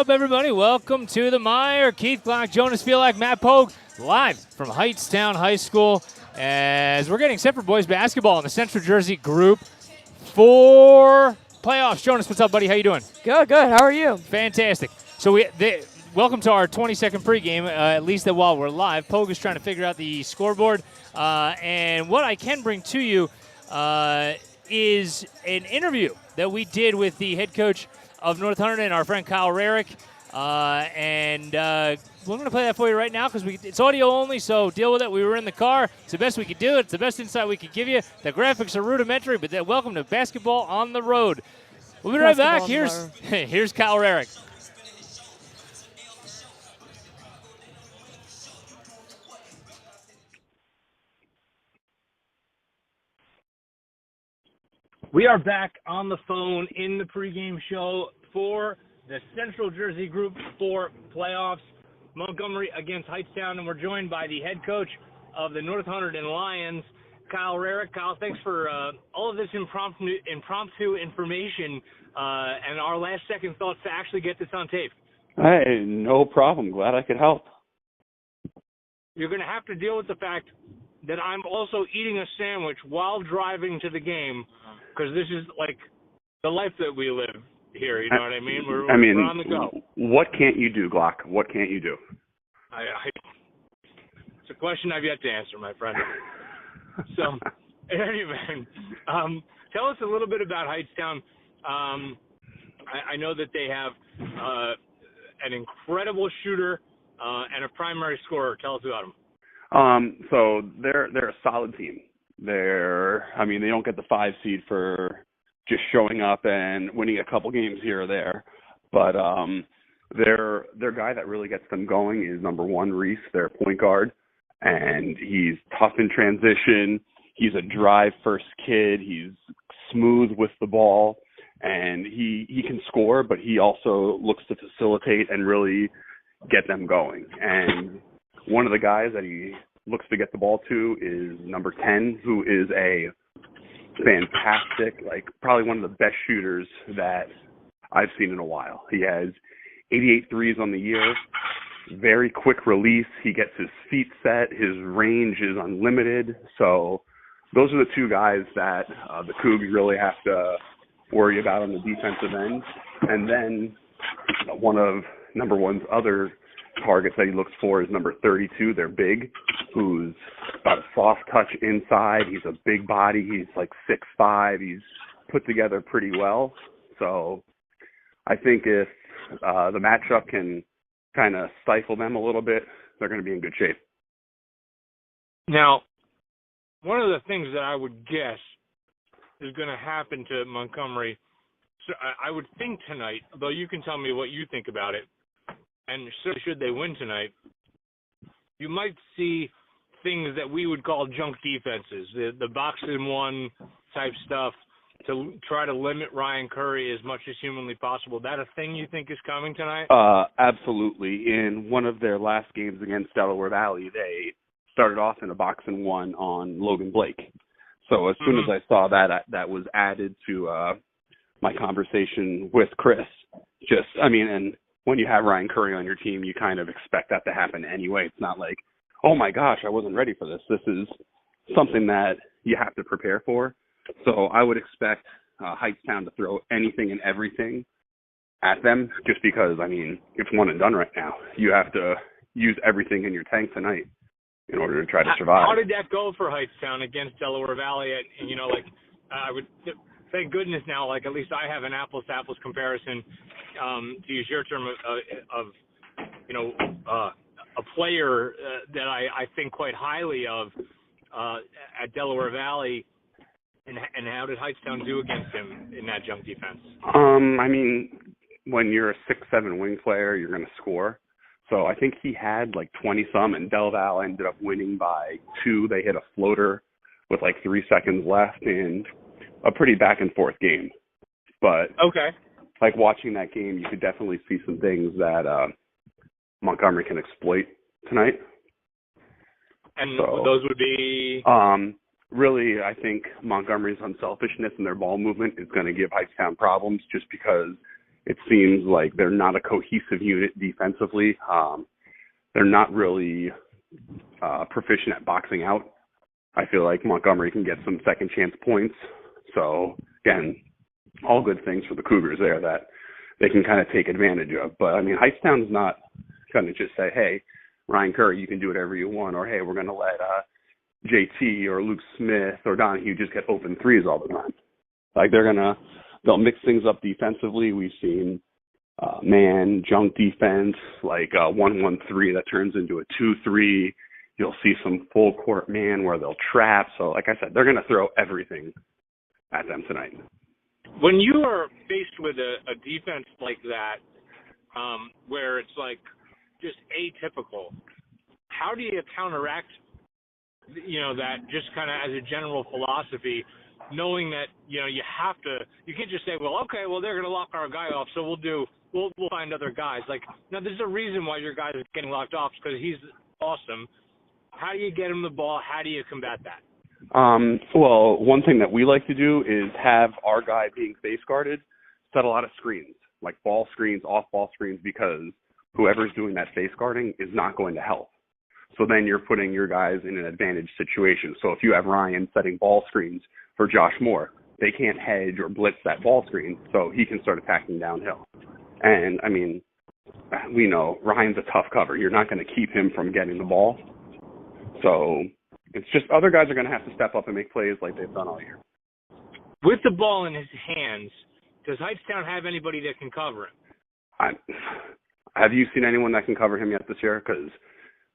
up, everybody? Welcome to the MIRE. Keith Glock, Jonas Fielak, Matt Pogue, live from Hightstown High School as we're getting set for boys basketball in the Central Jersey group for playoffs. Jonas, what's up, buddy? How you doing? Good, good. How are you? Fantastic. So welcome to our 20-second pregame, at least that while we're live. Pogue is trying to figure out the scoreboard. And what I can bring to you is an interview that we did with the head coach of North Hunterdon, our friend Kyle Rarick. And we're going to play that for you right now because it's audio only, so deal with it. We were in the car. It's the best we could do. It's the best insight we could give you. The graphics are rudimentary, but welcome to Basketball on the Road. We'll be right back. Here's Kyle Rarick. We are back on the phone in the pregame show for the Central Jersey Group 4 playoffs, Montgomery against Hightstown, and we're joined by the head coach of the North Hunterdon Lions, Kyle Rarick. Kyle, thanks for all of this impromptu information and our last-second thoughts to actually get this on tape. Hey, no problem. Glad I could help. You're going to have to deal with the fact that I'm also eating a sandwich while driving to the game, because this is like the life that we live here, you know what I mean? We're on the go. What can't you do, Glock? What can't you do? It's a question I've yet to answer, my friend. So, anyway, tell us a little bit about Hightstown. I know that they have an incredible shooter and a primary scorer. Tell us about them. So they're a solid team. They don't get the 5 seed for just showing up and winning a couple games here or there. But their guy that really gets them going is number 1, Reese, their point guard. And he's tough in transition. He's a drive-first kid. He's smooth with the ball. And he can score, but he also looks to facilitate and really get them going. And one of the guys that he looks to get the ball to is number 10, who is a fantastic, probably one of the best shooters that I've seen in a while. He has 88 threes on the year, very quick release. He gets his feet set. His range is unlimited. So those are the 2 guys that the Cougs really have to worry about on the defensive end. And then one of number 1's other targets that he looks for is number 32, their big, who's got a soft touch inside. He's a big body. He's like 6'5". He's put together pretty well. So I think if the matchup can kind of stifle them a little bit, they're going to be in good shape. Now, one of the things that I would guess is going to happen to Montgomery, so I would think tonight, though you can tell me what you think about it, and should they win tonight, you might see things that we would call junk defenses, the box-and-one type stuff, to try to limit Ryan Curry as much as humanly possible. That a thing you think is coming tonight? Absolutely. In one of their last games against Delaware Valley, they started off in a box-and-one on Logan Blake. So as soon as I saw that was added to my conversation with Chris. And when you have Ryan Curry on your team, you kind of expect that to happen anyway. It's not like, oh my gosh, I wasn't ready for this. This is something that you have to prepare for. So I would expect Hightstown to throw anything and everything at them just because, it's one and done right now. You have to use everything in your tank tonight in order to try to survive. How did that go for Hightstown against Delaware Valley? I would thank goodness now, at least I have an apples-to-apples comparison, to use your term, of a player that I think quite highly of at Delaware Valley, and how did Hightstown do against him in that junk defense? When you're a 6'7" wing player, you're going to score. So I think he had 20-some, and Del Val ended up winning by 2. They hit a floater with 3 seconds left in a pretty back-and-forth game. But okay, watching that game, you could definitely see some things that Montgomery can exploit tonight. And those would be? Really, I think Montgomery's unselfishness and their ball movement is going to give Hightstown problems just because it seems like they're not a cohesive unit defensively. They're not really proficient at boxing out. I feel like Montgomery can get some second chance points. So, again, all good things for the Cougars there that they can kind of take advantage of. But, I mean, Hightstown's not going to just say, hey, Ryan Curry, you can do whatever you want, or, hey, we're going to let JT or Luke Smith or Donahue just get open threes all the time. Like, they'll mix things up defensively. We've seen man, junk defense, like 1-1-3 that turns into a 2-3. You'll see some full court man where they'll trap. So, like I said, they're going to throw everything at them tonight. When you are faced with a defense like that, where it's like just atypical, how do you counteract, that just kind of as a general philosophy, knowing that, you can't just say, well, okay, well, they're going to lock our guy off, so we'll find other guys. Like, now there's a reason why your guy is getting locked off, because he's awesome. How do you get him the ball? How do you combat that? Well, one thing that we like to do is have our guy being face guarded set a lot of screens, like ball screens, off-ball screens, because whoever's doing that face guarding is not going to help. So then you're putting your guys in an advantage situation. So if you have Ryan setting ball screens for Josh Moore, they can't hedge or blitz that ball screen, so he can start attacking downhill. And, I mean, we know Ryan's a tough cover. You're not going to keep him from getting the ball. So it's just other guys are going to have to step up and make plays like they've done all year. With the ball in his hands, does Hightstown have anybody that can cover him? Have you seen anyone that can cover him yet this year? Because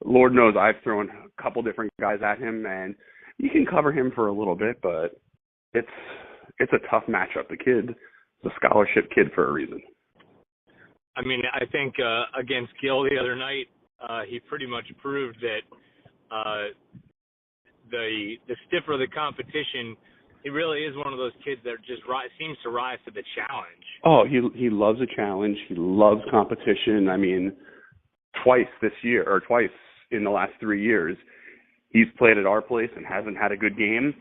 Lord knows I've thrown a couple different guys at him, and you can cover him for a little bit, but it's a tough matchup. The kid, the scholarship kid for a reason. I mean, I think against Gill the other night, he pretty much proved that the stiffer the competition, he really is one of those kids that just seems to rise to the challenge. Oh, he loves a challenge. He loves competition. I mean, twice in the last 3 years, he's played at our place and hasn't had a good game.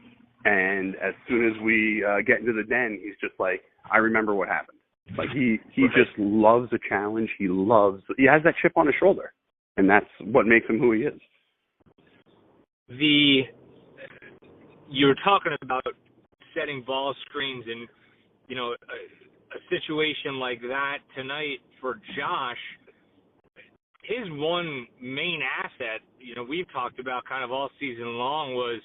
And as soon as we get into the den, he's just like, I remember what happened. Like he just loves a challenge. He has that chip on his shoulder, and that's what makes him who he is. You're talking about setting ball screens, and a situation like that tonight for Josh. His one main asset, we've talked about kind of all season long, was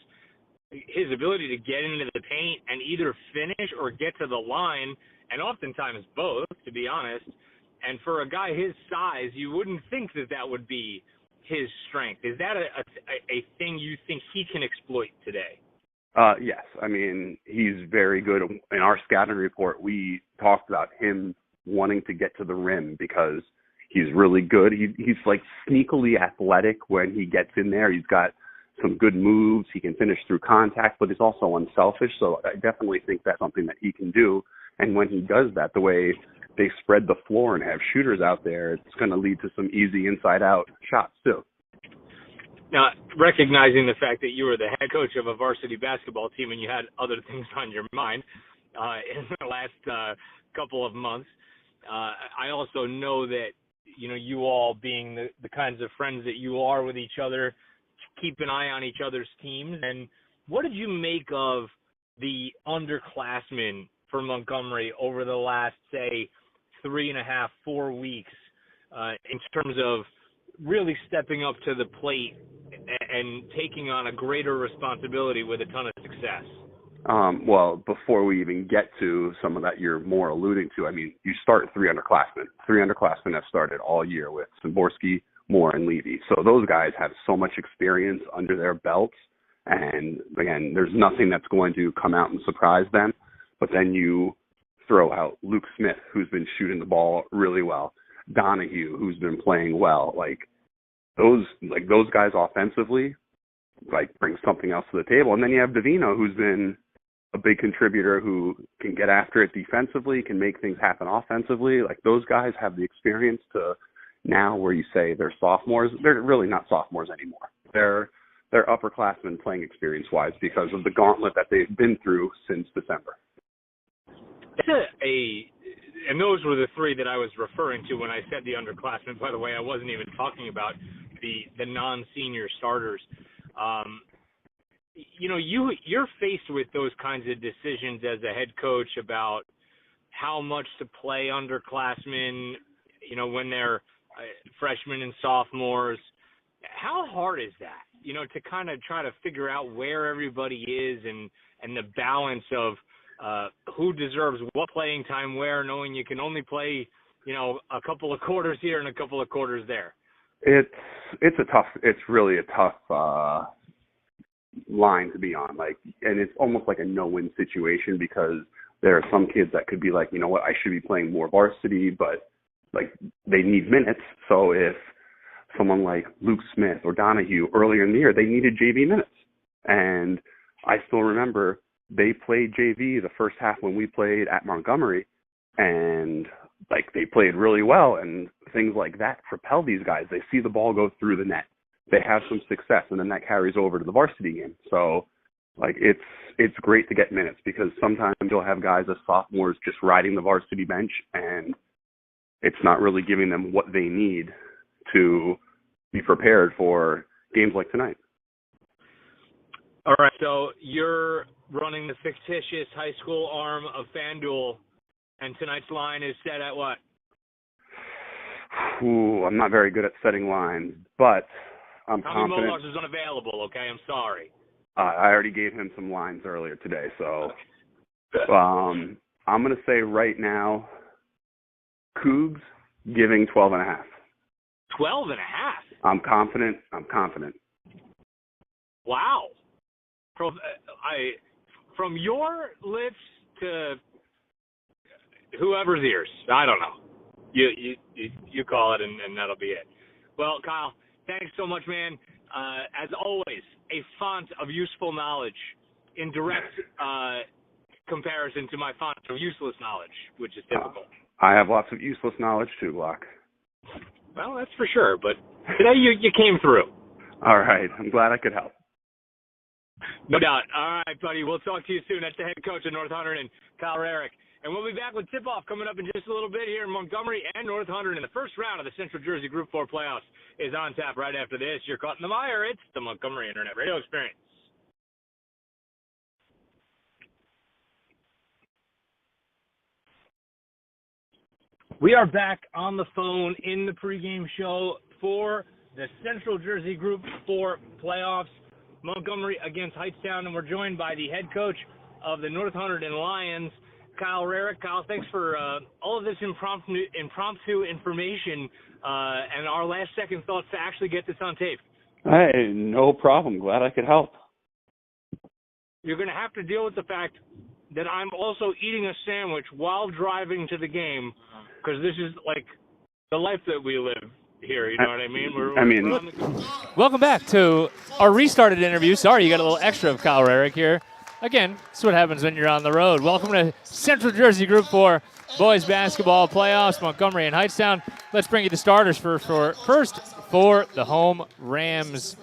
his ability to get into the paint and either finish or get to the line, and oftentimes both, to be honest. And for a guy his size, you wouldn't think that would be his strength. Is that a thing you think he can exploit today? Yes. I mean, he's very good. In our scouting report, we talked about him wanting to get to the rim because he's really good. He's like sneakily athletic when he gets in there. He's got some good moves. He can finish through contact, but he's also unselfish. So I definitely think that's something that he can do. And when he does that, the way they spread the floor and have shooters out there, it's going to lead to some easy inside-out shots too. Now, recognizing the fact that you were the head coach of a varsity basketball team and you had other things on your mind in the last couple of months, I also know that, you all being the kinds of friends that you are with each other, keep an eye on each other's teams. And what did you make of the underclassmen for Montgomery over the last, say, 3.5, 4 weeks in terms of really stepping up to the plate and taking on a greater responsibility with a ton of success? Well, before we even get to some of that you're more alluding to, I mean, you start 3 underclassmen. 3 underclassmen have started all year with Szymborski, Moore, and Levy. So those guys have so much experience under their belts. And, again, there's nothing that's going to come out and surprise them. But then you throw out Luke Smith, who's been shooting the ball really well, Donahue, who's been playing well. Those guys offensively, bring something else to the table. And then you have Davino, who's been a big contributor, who can get after it defensively, can make things happen offensively. Those guys have the experience to now where you say they're sophomores. They're really not sophomores anymore. They're upperclassmen playing experience-wise because of the gauntlet that they've been through since December. and those were the three that I was referring to when I said the underclassmen. By the way, I wasn't even talking about the non-senior starters. You're faced with those kinds of decisions as a head coach about how much to play underclassmen, when they're freshmen and sophomores. How hard is that, to kind of try to figure out where everybody is and the balance of who deserves what playing time where, knowing you can only play, a couple of quarters here and a couple of quarters there? It's really a tough line to be on, and it's almost like a no-win situation, because there are some kids that could be like, I should be playing more varsity, but they need minutes. So if someone like Luke Smith or Donahue earlier in the year, they needed JV minutes, and I still remember they played JV the first half when we played at Montgomery, and they played really well, and things like that propel these guys. They see the ball go through the net, they have some success, and then that carries over to the varsity game. So it's great to get minutes, because sometimes you'll have guys as sophomores just riding the varsity bench, and it's not really giving them what they need to be prepared for games like tonight. All right, so you're running the fictitious high school arm of FanDuel, and tonight's line is set at what? Ooh, I'm not very good at setting lines, but I'm confident. Tommy Molars is unavailable, okay? I'm sorry. I already gave him some lines earlier today, so I'm going to say right now, Cougs giving 12.5. 12.5? I'm confident. Wow. From your lips to whoever's ears, I don't know. You call it, and that'll be it. Well, Kyle, thanks so much, man. As always, a font of useful knowledge in direct comparison to my font of useless knowledge, which is typical. I have lots of useless knowledge too, Glock. Well, that's for sure, but today you came through. All right. I'm glad I could help. No doubt. All right, buddy. We'll talk to you soon. That's the head coach of North Hunterdon, Kyle Rarick. And we'll be back with tip-off coming up in just a little bit here in Montgomery and North Hunterdon. The first round of the Central Jersey Group 4 playoffs is on tap right after this. You're caught in the mire. It's the Montgomery Internet Radio Experience. We are back on the phone in the pregame show for the Central Jersey Group 4 playoffs. Montgomery against Hightstown, and we're joined by the head coach of the North Hunterdon Lions, Kyle Rarick. Kyle, thanks for all of this impromptu information and our last-second thoughts to actually get this on tape. Hey, no problem. Glad I could help. You're going to have to deal with the fact that I'm also eating a sandwich while driving to the game, because this is like the life that we live here, you know what I mean? Welcome back to our restarted interview. Sorry, you got a little extra of Kyle Rarick here. Again, that's what happens when you're on the road. Welcome to Central Jersey Group 4 boys basketball playoffs, Montgomery and Hightstown. Let's bring you the starters first for the home Rams.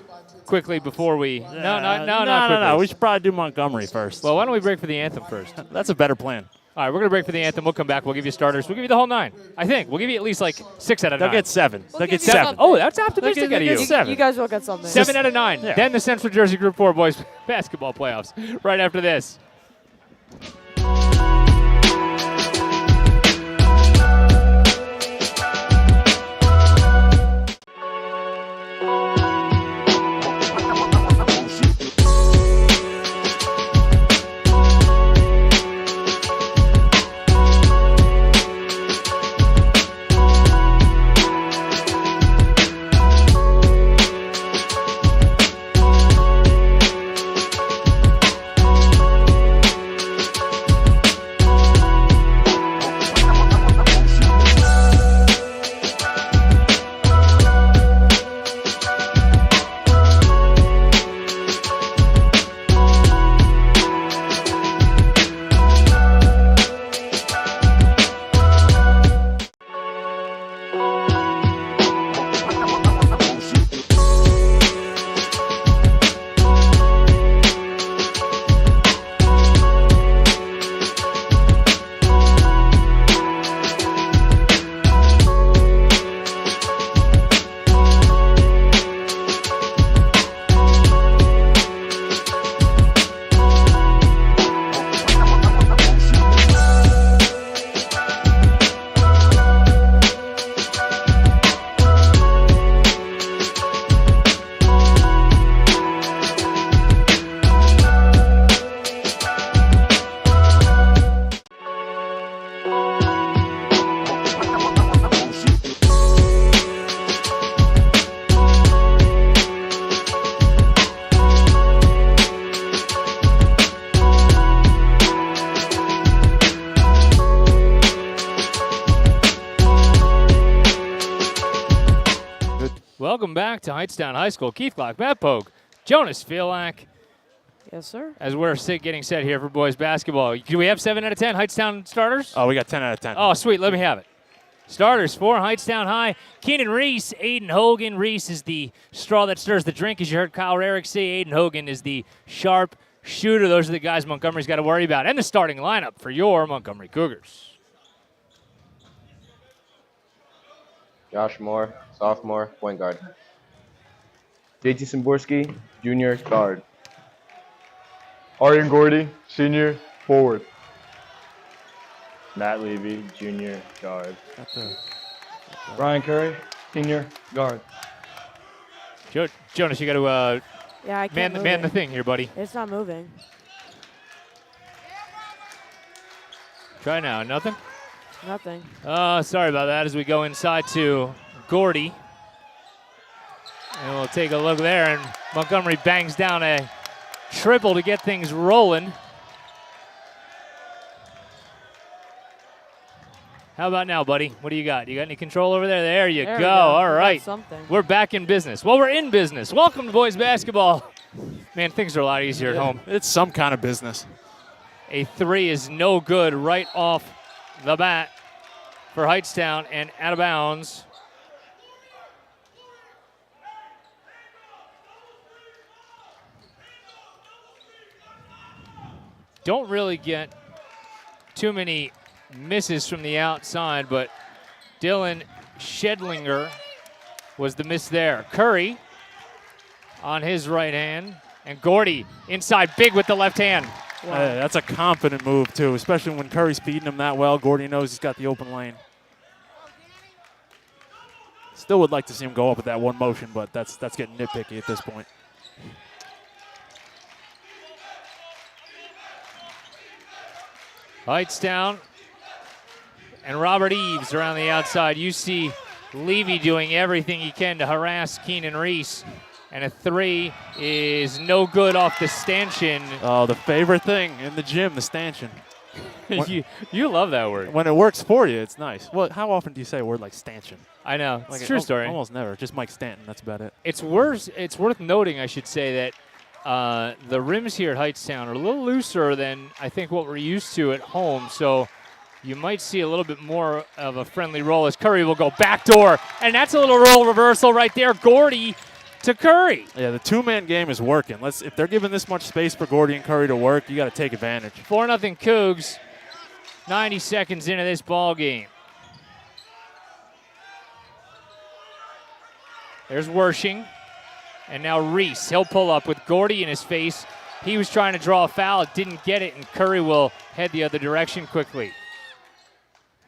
Quickly before we No. We should probably do Montgomery first. Well, why don't we break for the anthem first? That's a better plan. All right, we're going to break for the anthem. We'll come back. We'll give you starters. We'll give you the whole 9. I think. We'll give you at least 6 out of 9. They'll get 7. They'll get get 7. Oh, that's optimistic out of you. 7. You guys will get something. 7 out of 9. Yeah. Then the Central Jersey Group 4 boys basketball playoffs right after this. welcome back to Hightstown High School. Keith Glock, Matt Pogue, Jonas Fielak. Yes, sir. As we're getting set here for boys basketball. Do we have 7 out of 10 Hightstown starters? Oh, we got 10 out of 10. Oh, sweet. Let me have it. Starters for Hightstown High. Keenan Reese, Aiden Hogan. Reese is the straw that stirs the drink, as you heard Kyle Rarick say. Aiden Hogan is the sharp shooter. Those are the guys Montgomery's got to worry about. And the starting lineup for your Montgomery Cougars. Josh Moore, sophomore, point guard. JT Simborski, junior, guard. Aryan Gordy, senior, forward. Matt Levy, junior, guard. Ryan Curry, senior, guard. Jonas, you got to Yeah, I can't man the thing here, buddy. It's not moving. Try now. Nothing? Nothing. Sorry about that as we go inside to Gordy. And we'll take a look there, and Montgomery bangs down a triple to get things rolling. How about now, buddy? What do you got? You got any control over there? There you There go. we go. All We got right. something. We're back in business. Well, we're in business. Welcome to boys basketball. Man, things are a lot easier at home. It's some kind of business. A three is no good right off the bat for Hightstown and out of bounds. Don't really get too many misses from the outside, but Dylan Shedlinger was the miss there. Curry on his right hand, and Gordy inside big with the left hand. Wow. Hey, that's a confident move, too, especially when Curry's feeding him that well. Gordy knows he's got the open lane. Still would like to see him go up with that one motion, but that's getting nitpicky at this point. Hightstown and Robert Eves around the outside. You see Levy doing everything he can to harass Keenan Reese. And a three is no good off the stanchion. Oh, the favorite thing in the gym, the stanchion. you love that word. When it works for you, it's nice. Well, how often do you say a word like stanchion? I know. It's Like a true story. Almost never. Just Mike Stanton. That's about it. It's worth noting, I should say, that the rims here at Hightstown are a little looser than I think what we're used to at home. So you might see a little bit more of a friendly roll as Curry will go backdoor. And that's a little roll reversal right there. Gordy to Curry. Yeah, the two-man game is working. If they're giving this much space for Gordy and Curry to work, you got to take advantage. 4-0 Cougs. 90 seconds into this ball game. There's Wershing. And now Reese. He'll pull up with Gordy in his face. He was trying to draw a foul, didn't get it, and Curry will head the other direction quickly.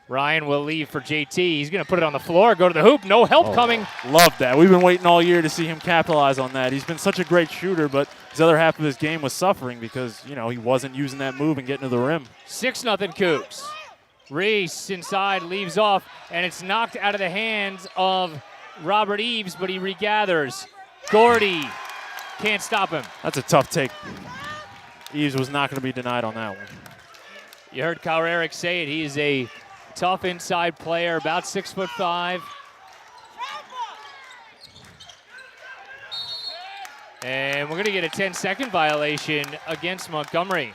Ryan will leave for JT. He's going to put it on the floor, go to the hoop. No help coming. Love that. We've been waiting all year to see him capitalize on that. He's been such a great shooter, but his other half of his game was suffering because, he wasn't using that move and getting to the rim. 6-0 Cougs. Reese inside, leaves off, and it's knocked out of the hands of Robert Eves, but he regathers. Gordy can't stop him. That's a tough take. Eves was not going to be denied on that one. You heard Kyle Rarick say it. He is a tough inside player, about 6'5". And we're going to get a 10-second violation against Montgomery.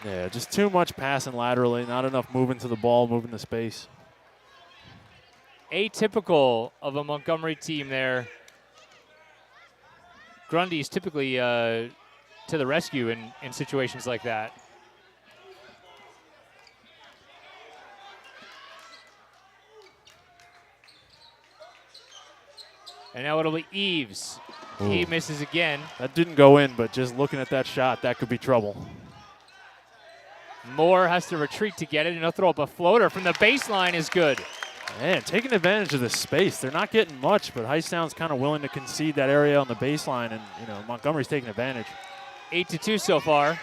Yeah, just too much passing laterally, not enough moving to the ball, moving to space. Atypical of a Montgomery team there. Grundy's typically to the rescue in situations like that. And now it'll be Eves. Ooh. He misses again. That didn't go in, but just looking at that shot, that could be trouble. Moore has to retreat to get it, and he'll throw up a floater from the baseline is good. Man, taking advantage of the space. They're not getting much, but Hightstown's kind of willing to concede that area on the baseline, and Montgomery's taking advantage. 8-2 so far.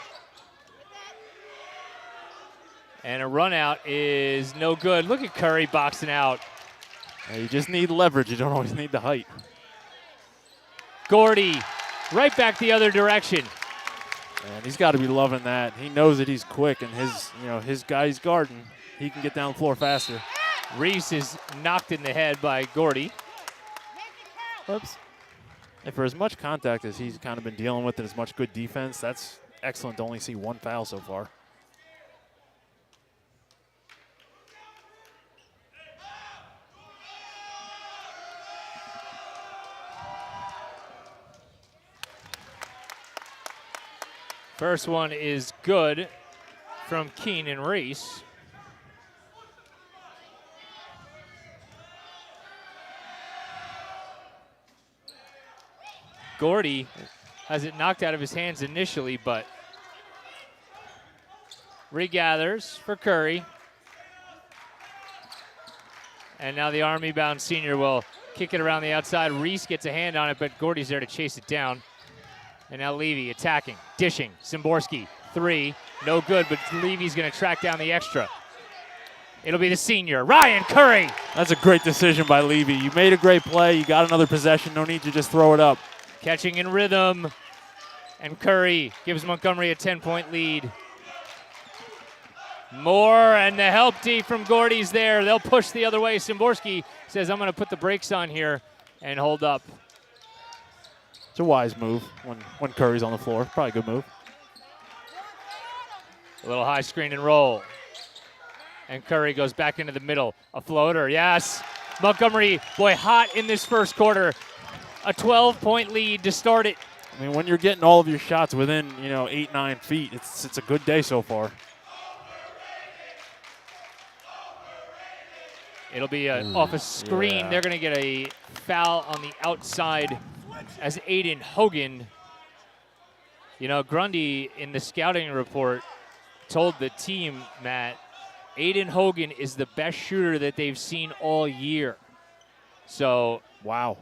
And a run out is no good. Look at Curry boxing out. Yeah, you just need leverage. You don't always need the height. Gordy right back the other direction. And he's got to be loving that. He knows that he's quick, and his guy's guarding. He can get down the floor faster. Reese is knocked in the head by Gordy. Whoops. And for as much contact as he's kind of been dealing with and as much good defense, that's excellent to only see one foul so far. First one is good from Keenan Reese. Gordy has it knocked out of his hands initially, but regathers for Curry. And now the Army-bound senior will kick it around the outside. Reese gets a hand on it, but Gordy's there to chase it down. And now Levy attacking, dishing. Szymborski, 3, no good, but Levy's going to track down the extra. It'll be the senior, Ryan Curry. That's a great decision by Levy. You made a great play. You got another possession. No need to just throw it up. Catching in rhythm. And Curry gives Montgomery a 10-point lead. Moore and the help D from Gordy's there. They'll push the other way. Szymborski says, I'm going to put the brakes on here and hold up. It's a wise move when Curry's on the floor. Probably a good move. A little high screen and roll. And Curry goes back into the middle. A floater, yes. Montgomery, boy, hot in this first quarter. A 12-point lead to start it. I mean, when you're getting all of your shots within, 8, 9 feet, it's a good day so far. It'll be off a screen. Yeah. They're going to get a foul on the outside as Aiden Hogan. Grundy in the scouting report told the team, Matt, Aiden Hogan is the best shooter that they've seen all year. So, wow.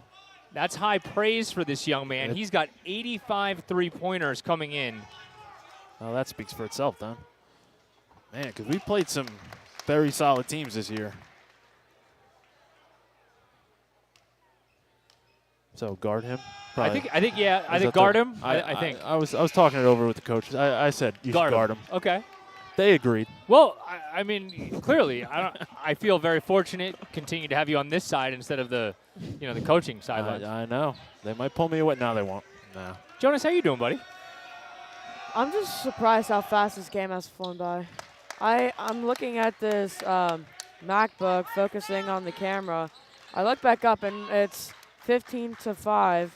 That's high praise for this young man. He's got 85 three-pointers coming in. Well, that speaks for itself, then. Man, because we played some very solid teams this year. So guard him. Probably. I think guard him. I think I was talking it over with the coaches. I said you should guard him. Okay. They agreed. Well, I mean, clearly, I feel very fortunate continue to have you on this side instead of the coaching sideline. I know. They might pull me away. No, they won't. No. Jonas, how you doing, buddy? I'm just surprised how fast this game has flown by. I'm looking at this MacBook, focusing on the camera. I look back up, and it's 15-5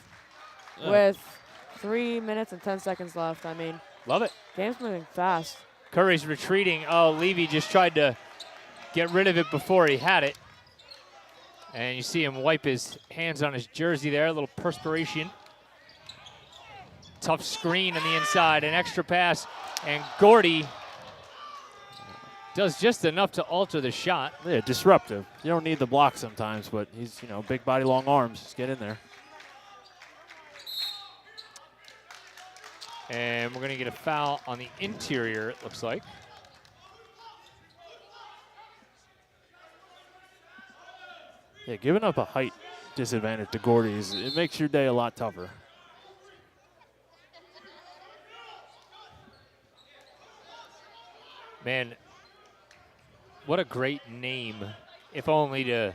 with 3 minutes and 10 seconds left. I mean, love it. Game's moving fast. Curry's retreating. Oh, Levy just tried to get rid of it before he had it. And you see him wipe his hands on his jersey there, a little perspiration. Tough screen on the inside, an extra pass, and Gordy does just enough to alter the shot. Yeah, disruptive. You don't need the block sometimes, but he's, big body, long arms. Just get in there. And we're going to get a foul on the interior, it looks like. Yeah, giving up a height disadvantage to Gordy, it makes your day a lot tougher. Man, what a great name, if only to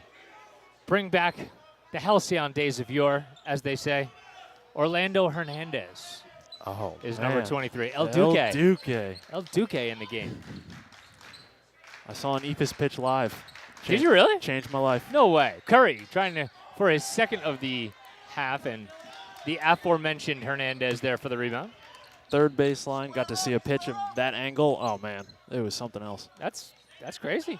bring back the halcyon days of yore, as they say. Orlando Hernandez is number 23. El Duque. El Duque in the game. I saw an EPIS pitch live. Did you really? Changed my life. No way. Curry trying for his second of the half, and the aforementioned Hernandez there for the rebound. Third baseline, got to see a pitch of that angle. Oh, man, it was something else. That's crazy.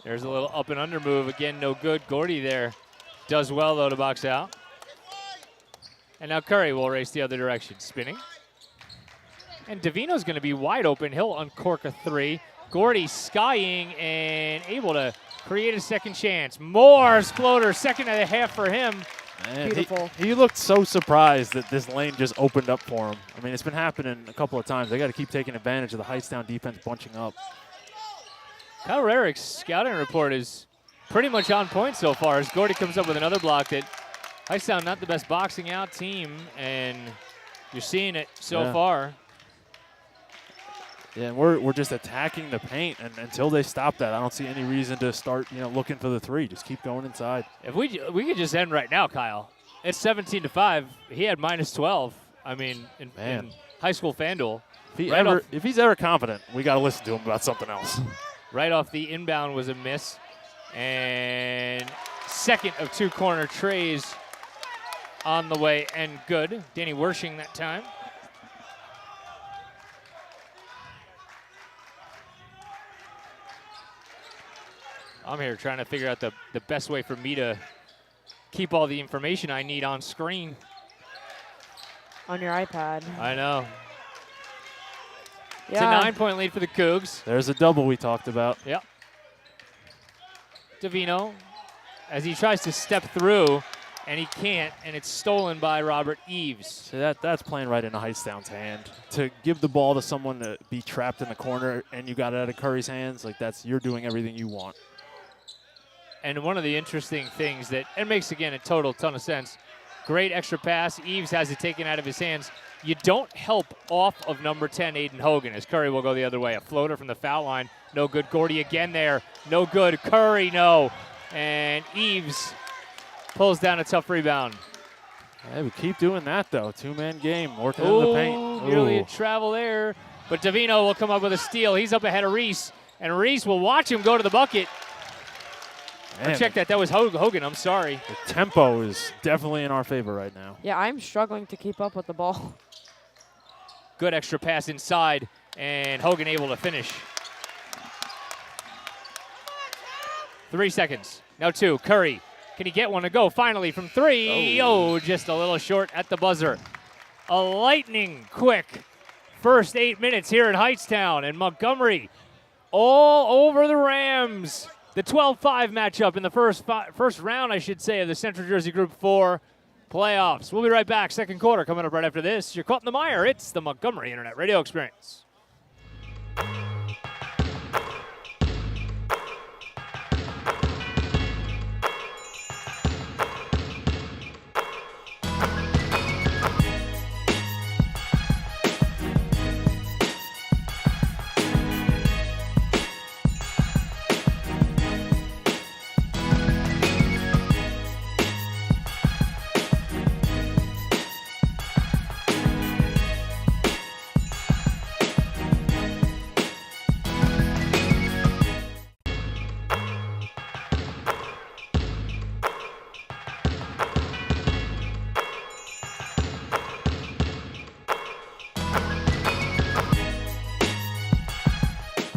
There's a little up and under move. Again, no good. Gordy there does well, though, to box out. And now Curry will race the other direction, spinning. And Davino's going to be wide open. He'll uncork a 3. Gordy skying and able to create a second chance. Moore's floater, second and a half for him. Man, Beautiful. He looked so surprised that this lane just opened up for him. I mean, it's been happening a couple of times. They got to keep taking advantage of the Hightstown defense bunching up. Kyle Rarick's scouting report is pretty much on point so far as Gordy comes up with another block that Hightstown not the best boxing out team, and you're seeing it so far. Yeah, and we're just attacking the paint, and until they stop that, I don't see any reason to start, looking for the three. Just keep going inside. If we could just end right now, Kyle. It's 17-5. He had minus 12. I mean, in high school FanDuel. If he's ever confident, we got to listen to him about something else. Right off the inbound was a miss. And second of 2 corner trays on the way and good. Danny Wershing that time. I'm here trying to figure out the best way for me to keep all the information I need on screen. On your iPad. I know. Yeah. It's a 9-point lead for the Cougs. There's a double we talked about. Yep. Davino, as he tries to step through, and he can't, and it's stolen by Robert Eves. So that's playing right into Hightstown's hand. To give the ball to someone to be trapped in the corner, and you got it out of Curry's hands, you're doing everything you want. And one of the interesting things that, it makes, again, a total ton of sense, great extra pass. Eves has it taken out of his hands. You don't help off of number 10, Aiden Hogan, as Curry will go the other way. A floater from the foul line. No good. Gordy again there. No good. Curry, no. And Eves pulls down a tough rebound. Hey, we keep doing that, though. 2-man game, working in the paint. Nearly a travel there. But Davino will come up with a steal. He's up ahead of Reese. And Reese will watch him go to the bucket. Man, Check that. That was Hogan. I'm sorry. The tempo is definitely in our favor right now. Yeah, I'm struggling to keep up with the ball. Good extra pass inside, and Hogan able to finish. 3 seconds. Now 2. Curry. Can he get one to go finally from 3? Oh, just a little short at the buzzer. A lightning quick first 8 minutes here in Hightstown, and Montgomery all over the Rams. The 12-5 matchup in the first round, I should say, of the Central Jersey Group 4 playoffs. We'll be right back. Second quarter coming up right after this. You're caught in the mire. It's the Montgomery Internet Radio Experience.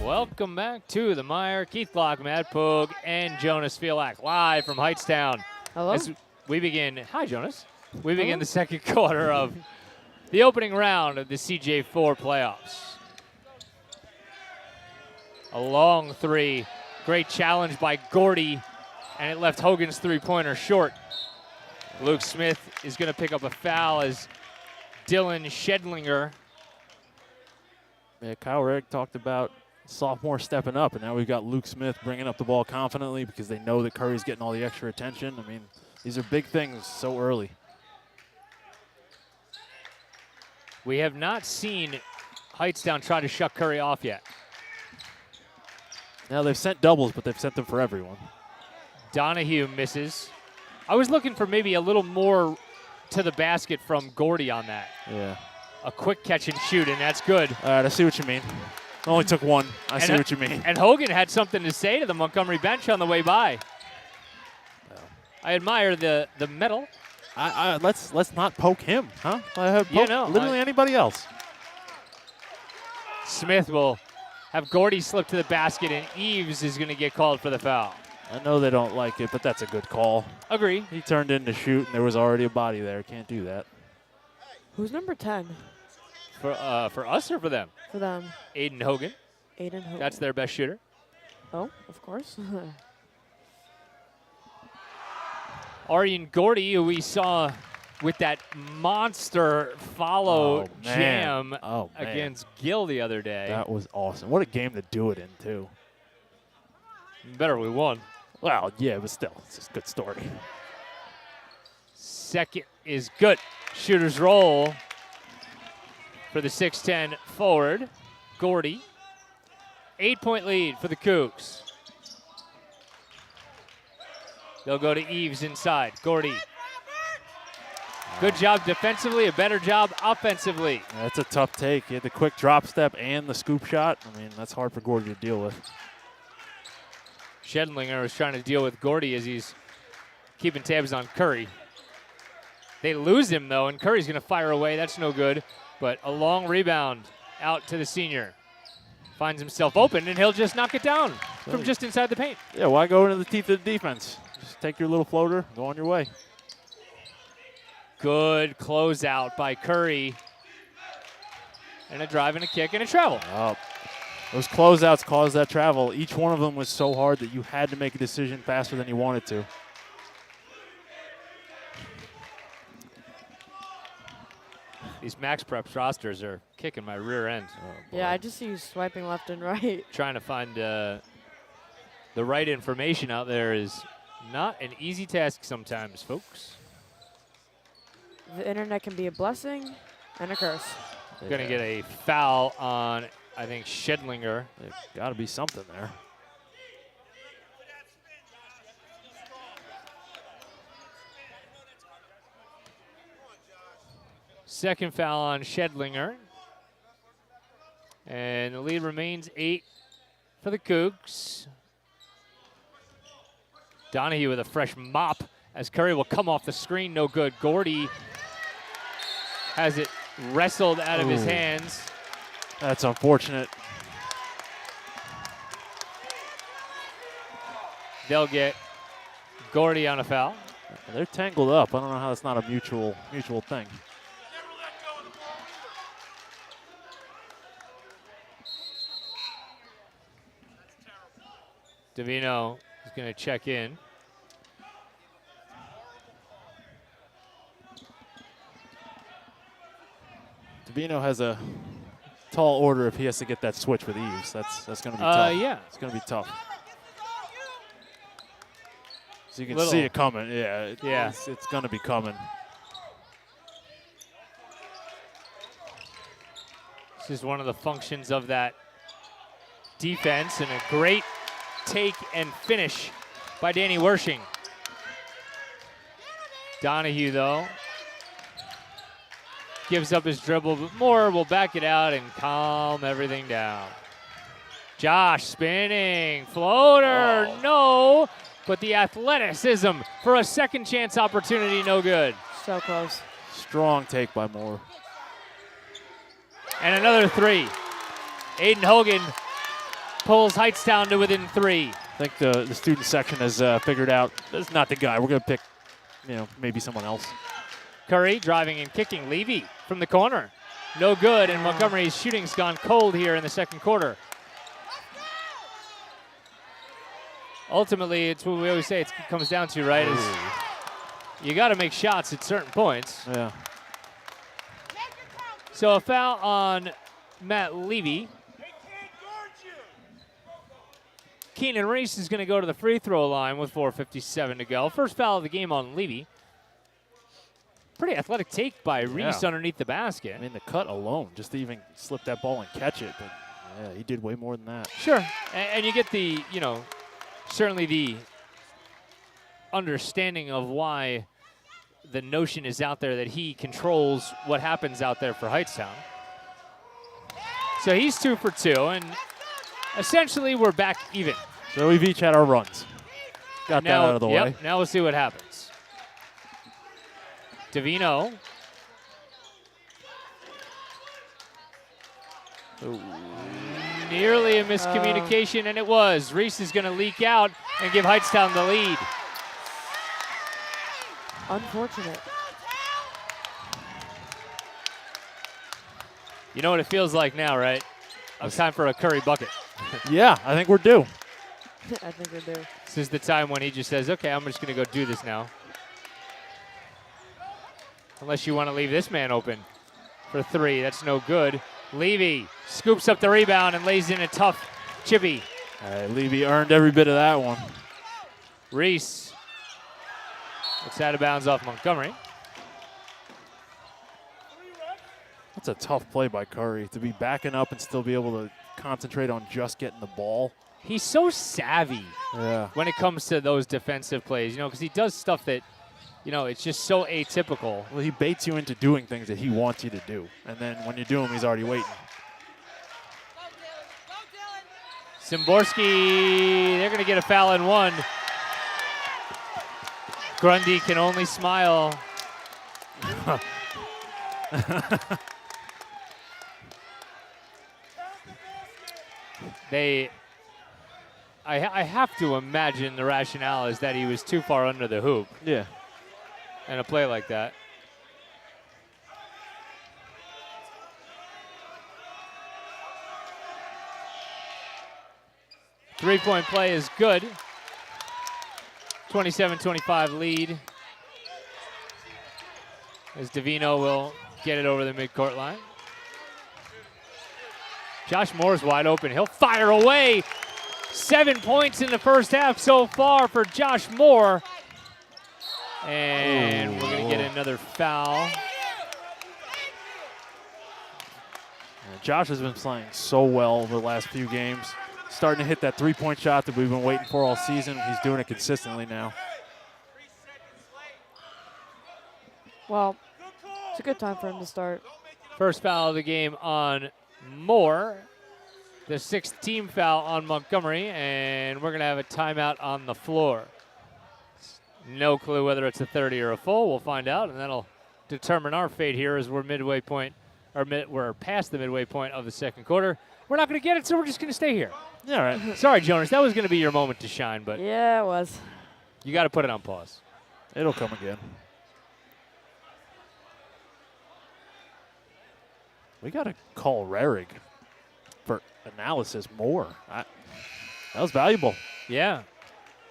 Welcome back to the Mire. Keith Glock, Matt Pogue, and Jonas Fielak live from Hightstown. Hello. As we begin, hi Jonas. We begin the second quarter of the opening round of the CJ4 playoffs. A long 3, great challenge by Gordy, and it left Hogan's 3-pointer short. Luke Smith is going to pick up a foul as Dylan Shedlinger. Yeah, Kyle Rigg talked about sophomore stepping up, and now we've got Luke Smith bringing up the ball confidently because they know that Curry's getting all the extra attention. I mean, these are big things so early. We have not seen Hightstown try to shut Curry off yet. Now they've sent doubles, but they've sent them for everyone. Donahue misses. I was looking for maybe a little more to the basket from Gordy on that. Yeah. A quick catch and shoot, and that's good. All right, I see what you mean. It only took one. I see what you mean. And Hogan had something to say to the Montgomery bench on the way by. I admire the medal. Let's not poke him, huh? Literally anybody else. Smith will have Gordy slip to the basket, and Eves is going to get called for the foul. I know they don't like it, but that's a good call. Agree. He turned in to shoot, and there was already a body there. Can't do that. Who's number 10? For us or for them? For them. Aiden Hogan. Aiden Hogan. That's their best shooter. Oh, of course. Aryan Gordy, who we saw with that monster follow jam against Gill the other day. That was awesome. What a game to do it in, too. Better we won. Well, yeah, but still, it's just a good story. Second is good. Shooter's roll for the 6'10 forward, Gordy. 8-point lead for the Cougs. They'll go to Eves inside. Gordy. Good job defensively, a better job offensively. That's a tough take. He had the quick drop step and the scoop shot. I mean, that's hard for Gordy to deal with. Schedlinger was trying to deal with Gordy as he's keeping tabs on Curry. They lose him, though, and Curry's going to fire away. That's no good. But a long rebound out to the senior. Finds himself open, and he'll just knock it down from just inside the paint. Yeah, why go into the teeth of the defense? Just take your little floater, go on your way. Good closeout by Curry. And a drive and a kick and a travel. Oh, those closeouts caused that travel. Each one of them was so hard that you had to make a decision faster than you wanted to. These Max Preps rosters are kicking my rear end. Oh, yeah, I just see you swiping left and right. Trying to find the right information out there is not an easy task sometimes, folks. The internet can be a blessing and a curse. Going to get a foul on, I think, Schedlinger. There's got to be something there. Second foul on Schedlinger. And the lead remains 8 for the Cougs. Donahue with a fresh mop as Curry will come off the screen. No good. Gordy has it wrestled out of his hands. That's unfortunate. They'll get Gordy on a foul. They're tangled up. I don't know how that's not a mutual thing. Davino is going to check in. Davino has a tall order if he has to get that switch with Eves. That's going to be tough. Yeah. It's going to be tough. So you can see it coming. Yeah. It's going to be coming. This is one of the functions of that defense, and a great take and finish by Danny Wershing. Donahue, though, gives up his dribble, but Moore will back it out and calm everything down. Josh spinning, floater, no, but the athleticism for a second chance opportunity, no good. So close. Strong take by Moore. And another three. Aiden Hogan pulls Hightstown to within 3. I think the student section has figured out that's not the guy. We're going to pick, maybe someone else. Curry driving and kicking. Levy from the corner. No good, and Montgomery's shooting's gone cold here in the second quarter. Ultimately, it's what we always say it comes down to, right, is you got to make shots at certain points. Yeah. So a foul on Matt Levy. Keenan Reese is going to go to the free throw line with 4:57 to go. First foul of the game on Levy. Pretty athletic take by Reese underneath the basket. I mean, the cut alone, just to even slip that ball and catch it. But, yeah, he did way more than that. Sure. And you get the, certainly the understanding of why the notion is out there that he controls what happens out there for Hightstown. So he's 2 for 2, and essentially we're back even. So we've each had our runs. Got that out of the way. Now we'll see what happens. Davino. Nearly a miscommunication, and it was. Reese is going to leak out and give Hightstown the lead. Unfortunate. You know what it feels like now, right? It's time for a Curry bucket. Yeah, I think we're due. I think we're due. This is the time when he just says, okay, I'm just going to go do this now. Unless you want to leave this man open for 3. That's no good. Levy scoops up the rebound and lays in a tough chippy. All right, Levy earned every bit of that one. Reese. It's out of bounds off Montgomery. That's a tough play by Curry to be backing up and still be able to concentrate on just getting the ball. He's so savvy when it comes to those defensive plays, because he does stuff that, it's just so atypical. Well, he baits you into doing things that he wants you to do. And then when you do them, he's already waiting. Szymborski, they're going to get a foul and one. Grundy can only smile. I have to imagine the rationale is that he was too far under the hoop. Yeah. And a play like that. Three-point play is good. 27-25 lead. As Davino will get it over the midcourt line. Josh Moore's wide open. He'll fire away. 7 points in the first half so far for Josh Moore. And we're going to get another foul. Josh has been playing so well over the last few games. Starting to hit that three-point shot that we've been waiting for all season. He's doing it consistently now. Well, it's a good time for him to start. First foul of the game on Moore. The sixth team foul on Montgomery, and we're going to have a timeout on the floor. No clue whether it's a 30 or a full. We'll find out, and that'll determine our fate here as we're we're past the midway point of the second quarter. We're not going to get it, so we're just going to stay here. Yeah, all right. Sorry, Jonas. That was going to be your moment to shine, but yeah, it was. You got to put it on pause. It'll come again. We got to call Rarig for analysis more. That was valuable. Yeah.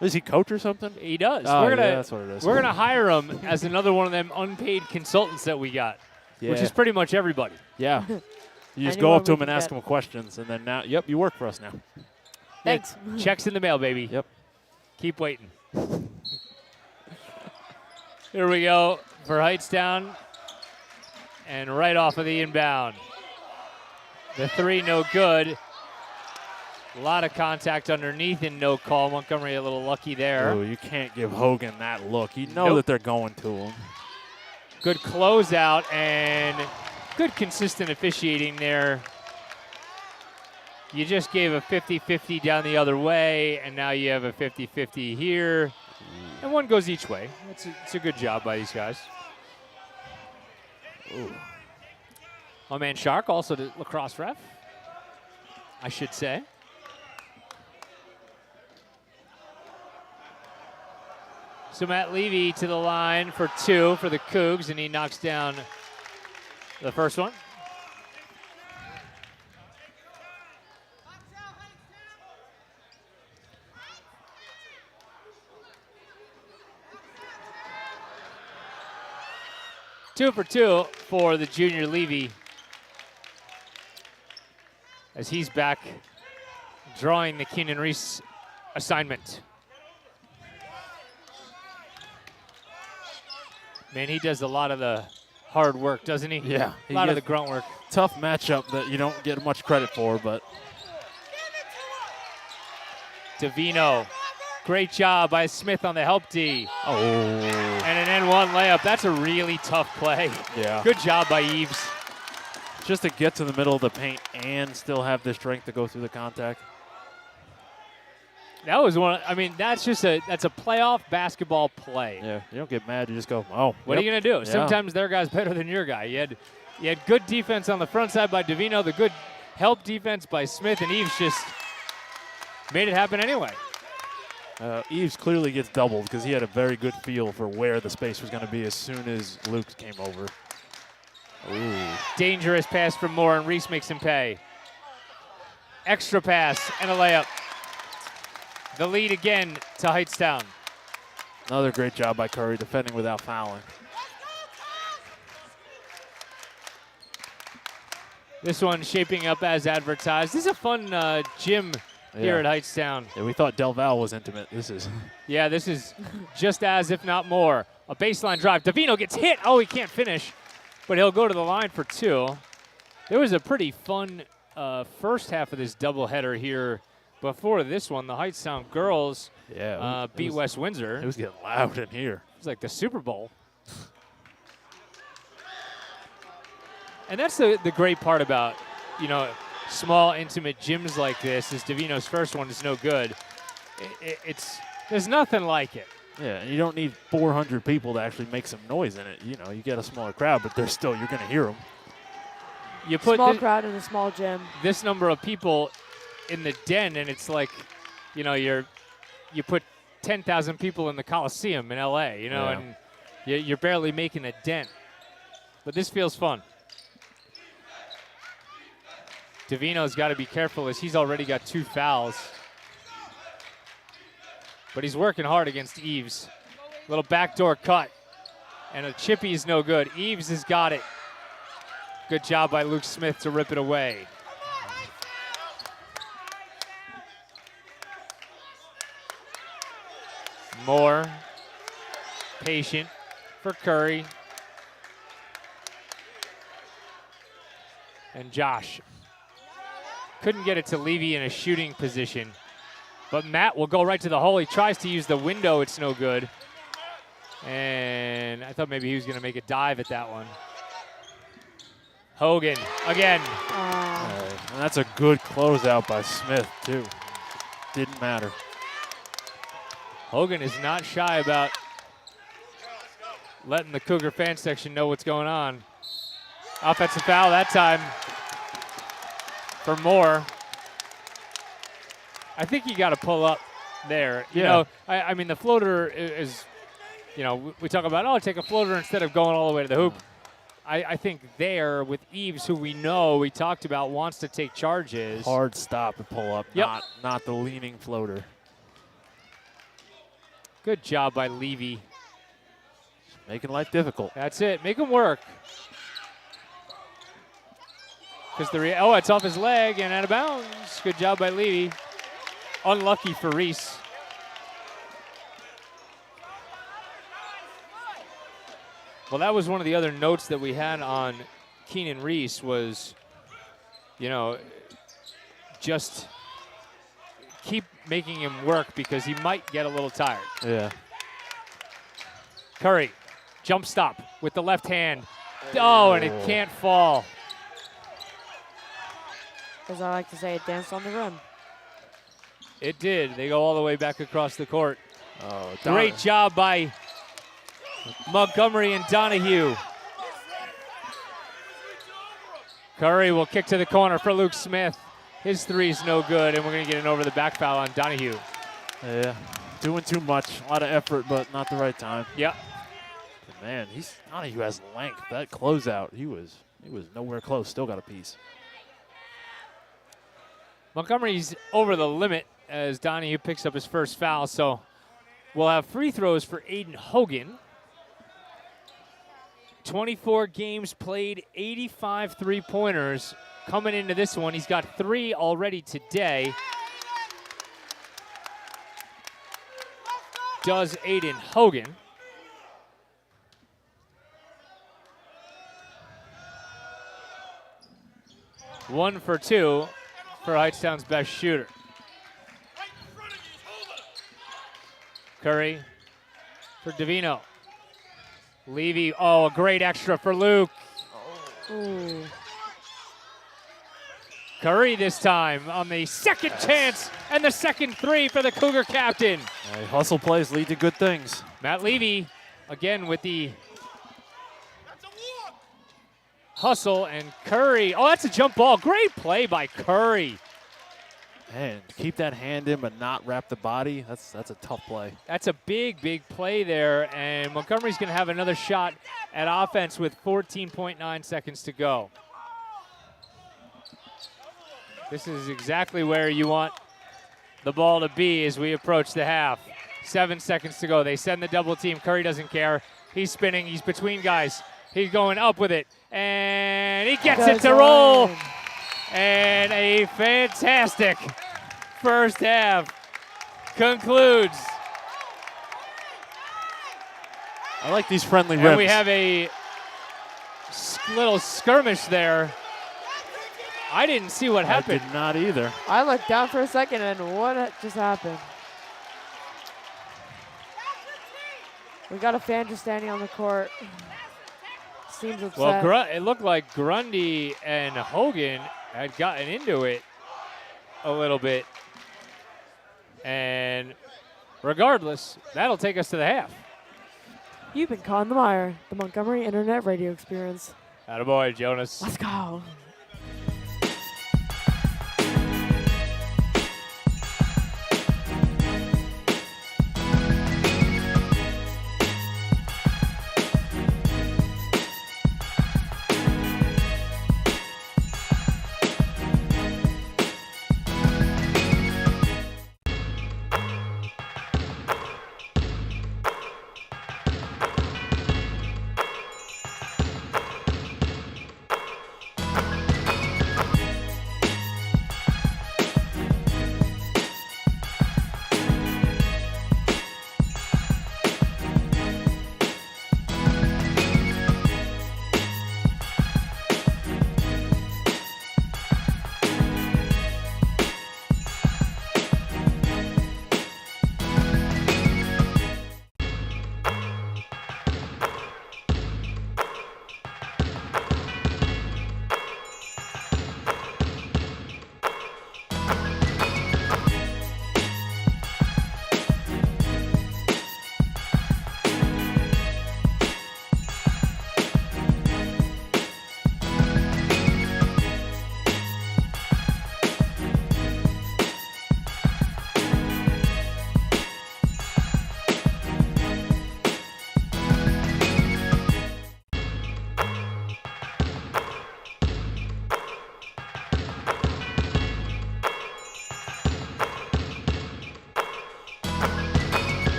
Does he coach or something? He does. Oh, that's what it is. We're going to hire him as another one of them unpaid consultants that we got, which is pretty much everybody. Yeah. You just go up to him and ask him questions, and then now, yep, you work for us now. Thanks. Yeah, checks in the mail, baby. Yep. Keep waiting. Here we go for Hightstown. And right off of the inbound. The three, no good. A lot of contact underneath and no call. Montgomery a little lucky there. Oh, you can't give Hogan that look. You know that they're going to him. Good closeout and good consistent officiating there. You just gave a 50-50 down the other way, and now you have a 50-50 here. And one goes each way. It's a good job by these guys. Ooh. My man Shark, also the lacrosse ref, I should say. So Matt Levy to the line for two for the Cougs, and he knocks down the first one. Two for two for the junior Levy as he's back drawing the Keenan Reese assignment. Man, he does a lot of the hard work, doesn't he? Yeah. A lot of the grunt work. Tough matchup that you don't get much credit for, but. Davino. Great job by Smith on the help D. Oh. And an N1 layup. That's a really tough play. Yeah. Good job by Eves. Just to get to the middle of the paint and still have the strength to go through the contact. That was one. I mean, that's a playoff basketball play. Yeah, you don't get mad. You just go, oh. What are you going to do? Yeah. Sometimes their guy's better than your guy. You had good defense on the front side by Davino, the good help defense by Smith, and Eves just made it happen anyway. Eves clearly gets doubled because he had a very good feel for where the space was going to be as soon as Luke came over. Ooh. Dangerous pass from Moore, and Reese makes him pay. Extra pass and a layup. The lead again to Hightstown. Another great job by Curry defending without fouling. This one shaping up as advertised. This is a fun gym here at Hightstown. Yeah, we thought Del Val was intimate. This is. Yeah, this is just as, if not more. A baseline drive. Davino gets hit. Oh, he can't finish, but he'll go to the line for two. There was a pretty fun first half of this doubleheader here before this one. The Hightstown girls beat West Windsor. It was getting loud in here. It was like the Super Bowl. And that's the great part about, small, intimate gyms like this is Davino's first one is no good. There's nothing like it. Yeah, and you don't need 400 people to actually make some noise in it. You get a smaller crowd, but you're going to hear them. You put small crowd in a small gym. This number of people in the den, and it's like, you put 10,000 people in the Coliseum in LA, and you're barely making a dent. But this feels fun. Davino's got to be careful as he's already got 2 fouls. But he's working hard against Eves. Little backdoor cut. And a chippy is no good. Eves has got it. Good job by Luke Smith to rip it away. Moore. Patient for Curry. And Josh. Couldn't get it to Levy in a shooting position. But Matt will go right to the hole. He tries to use the window. It's no good. And I thought maybe he was going to make a dive at that one. Hogan again. And that's a good closeout by Smith, too. Didn't matter. Hogan is not shy about letting the Cougar fan section know what's going on. Offensive foul that time for Moore. I think you got to pull up there. I mean, the floater is, we talk about, take a floater instead of going all the way to the hoop. I think there with Eves, who we talked about, wants to take charges. Hard stop and pull up, not the leaning floater. Good job by Levy. Making life difficult. That's it. Make him work. Because it's off his leg and out of bounds. Good job by Levy. Unlucky for Reese. Well, that was one of the other notes that we had on Keenan Reese was, just keep making him work because he might get a little tired. Yeah. Curry, jump stop with the left hand. Oh, and it can't fall. As I like to say, it danced on the rim. It did. They go all the way back across the court. Oh, great job by Montgomery and Donahue. Curry will kick to the corner for Luke Smith. His three's no good, and we're going to get an over the back foul on Donahue. Yeah, doing too much. A lot of effort, but not the right time. Yep. But man, Donahue has length. That closeout, he was nowhere close. Still got a piece. Montgomery's over the limit as Donahue picks up his first foul, so we'll have free throws for Aiden Hogan. 24 games played, 85 three-pointers. Coming into this one, he's got 3 already today. Does Aiden Hogan. One for 2 for Hightstown's best shooter. Curry for Davino. Levy, a great extra for Luke. Ooh. Curry this time on the second chance and the second 3 for the Cougar captain. Hustle plays lead to good things. Matt Levy again with the hustle, and Curry. Oh, that's a jump ball. Great play by Curry. Man, keep that hand in but not wrap the body. That's a tough play. That's a big, big play there, and Montgomery's going to have another shot at offense with 14.9 seconds to go. This is exactly where you want the ball to be as we approach the half. 7 seconds to go. They send the double team. Curry doesn't care. He's spinning. He's between guys. He's going up with it, and he gets it to roll. And a fantastic first half concludes. I like these friendly rims. And we have a little skirmish there I didn't see what happened. I did not either. I looked down for a second, and what just happened? We got a fan just standing on the court. Seems upset. Well, it looked like Grundy and Hogan had gotten into it a little bit. And regardless, that'll take us to the half. You've been calling the MIRE, the Montgomery Internet Radio Experience. Attaboy, Jonas. Let's go.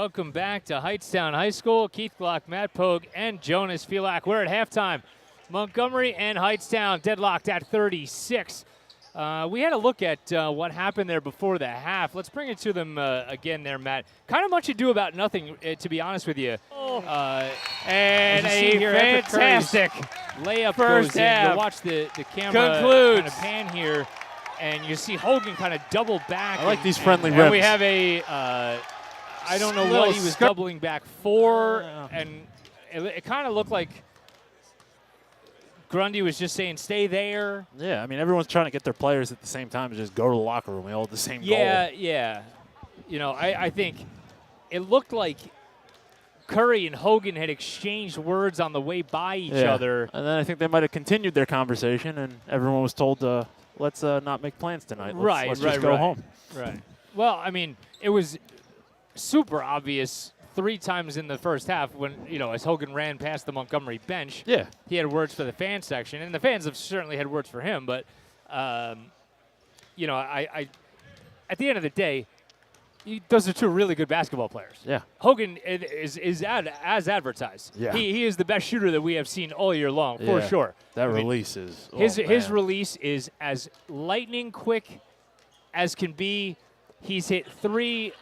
Welcome back to Hightstown High School. Keith Glock, Matt Pogue, and Jonas Filak. We're at halftime. Montgomery and Hightstown deadlocked at 36. We had a look at what happened there before the half. Let's bring it to them again there, Matt. Kind of much ado about nothing, to be honest with you. And a fantastic layup first half. You'll watch the camera kind of pan here, and you see Hogan kind of double back. I like these friendly rims. rims. We have a, I don't know what he was doubling back for, and it kind of looked like Grundy was just saying, stay there. Yeah, I mean, everyone's trying to get their players at the same time and just go to the locker room. We all have the same goal. Yeah. You know, I think it looked like Curry and Hogan had exchanged words on the way by each other. And then I think they might have continued their conversation, and everyone was told, let's not make plans tonight. Let's just go home. Right. Well, I mean, it was super obvious 3 times in the first half when, you know, as Hogan ran past the Montgomery bench. Yeah. He had words for the fan section, and the fans have certainly had words for him. But, you know, I at the end of the day, those are 2 really good basketball players. Yeah. Hogan is as advertised. Yeah. He is the best shooter that we have seen all year long, for sure. That release is his release is as lightning quick as can be. He's hit 3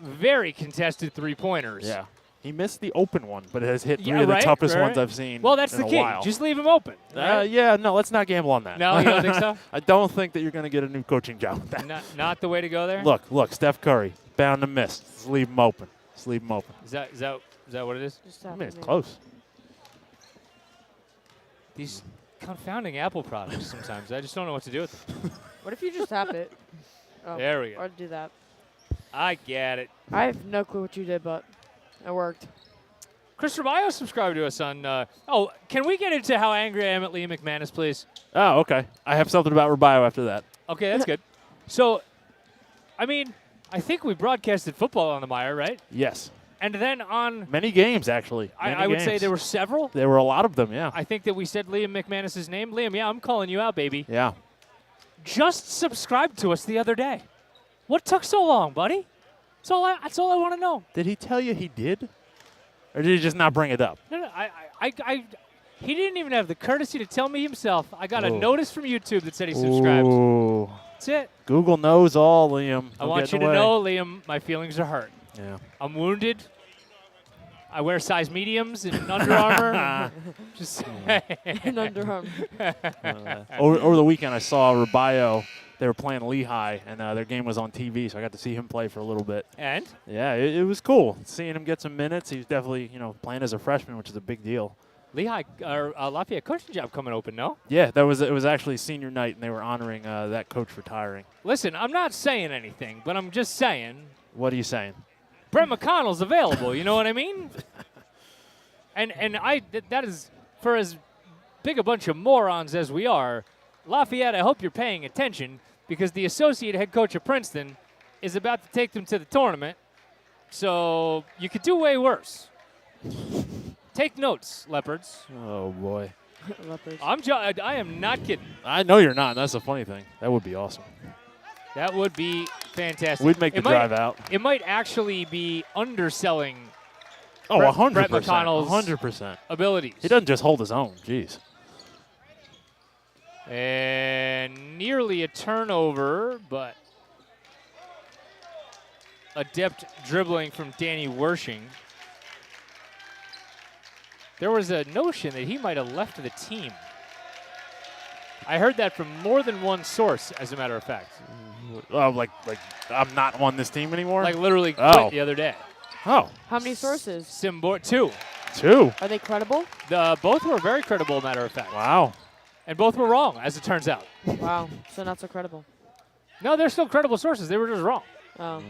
very contested 3-pointers. Yeah. He missed the open one, but has hit 3 of the toughest ones I've seen. Well, that's in the a key. while. Just leave him open. Right? Yeah, no, let's not gamble on that. No, you don't think so? I don't think that you're going to get a new coaching job with that. Not the way to go there? Look, Steph Curry, bound to miss. Just leave him open. Just leave him open. Is that what it is? I mean, it's close. These confounding Apple products sometimes. I just don't know what to do with them. What if you just tap it? Oh, there we go. Or do that. I get it. I have no clue what you did, but it worked. Chris Rabayo subscribed to us on. Can we get into how angry I am at Liam McManus, please? Oh, okay. I have something about Rubio after that. Okay, that's good. So, I mean, I think we broadcasted football on the MIRE, right? Yes. And then on many games, actually. I would say there were several. There were a lot of them, yeah. I think that we said Liam McManus' name. Liam, yeah, I'm calling you out, baby. Yeah. Just subscribed to us the other day. What took so long, buddy? That's all I want to know. Did he tell you he did? Or did he just not bring it up? No, he didn't even have the courtesy to tell me himself. I got a notice from YouTube that said he subscribed. Ooh. That's it. Google knows all, Liam. I want you to know, Liam, my feelings are hurt. Yeah. I'm wounded. I wear size mediums in Under Armour. Just in Under Armour. Over the weekend, I saw Rubio. They were playing Lehigh, and their game was on TV, so I got to see him play for a little bit. And? Yeah, it was cool seeing him get some minutes. He was definitely, playing as a freshman, which is a big deal. Lehigh or Lafayette coaching job coming open, no? Yeah, it was actually senior night, and they were honoring that coach retiring. Listen, I'm not saying anything, but I'm just saying. What are you saying? Brett McConnell's available. You know what I mean? And that is for as big a bunch of morons as we are. Lafayette, I hope you're paying attention because the associate head coach of Princeton is about to take them to the tournament. So you could do way worse. Take notes, Leopards. Oh boy. Leopards. I am not kidding. I know you're not. That's the funny thing. That would be awesome. That would be fantastic. We'd make the drive out. It might actually be underselling. Oh, 100%. Brett McConnell's 100% abilities. He doesn't just hold his own. Jeez. And nearly a turnover, but adept dribbling from Danny Wershing. There was a notion that he might have left the team. I heard that from more than one source, as a matter of fact. Oh, like I'm not on this team anymore? Like literally quit the other day. Oh. How many sources? Two. Two? Are they credible? Both were very credible, matter of fact. Wow. And both were wrong, as it turns out. Wow, so not so credible. No, they're still credible sources. They were just wrong. Oh.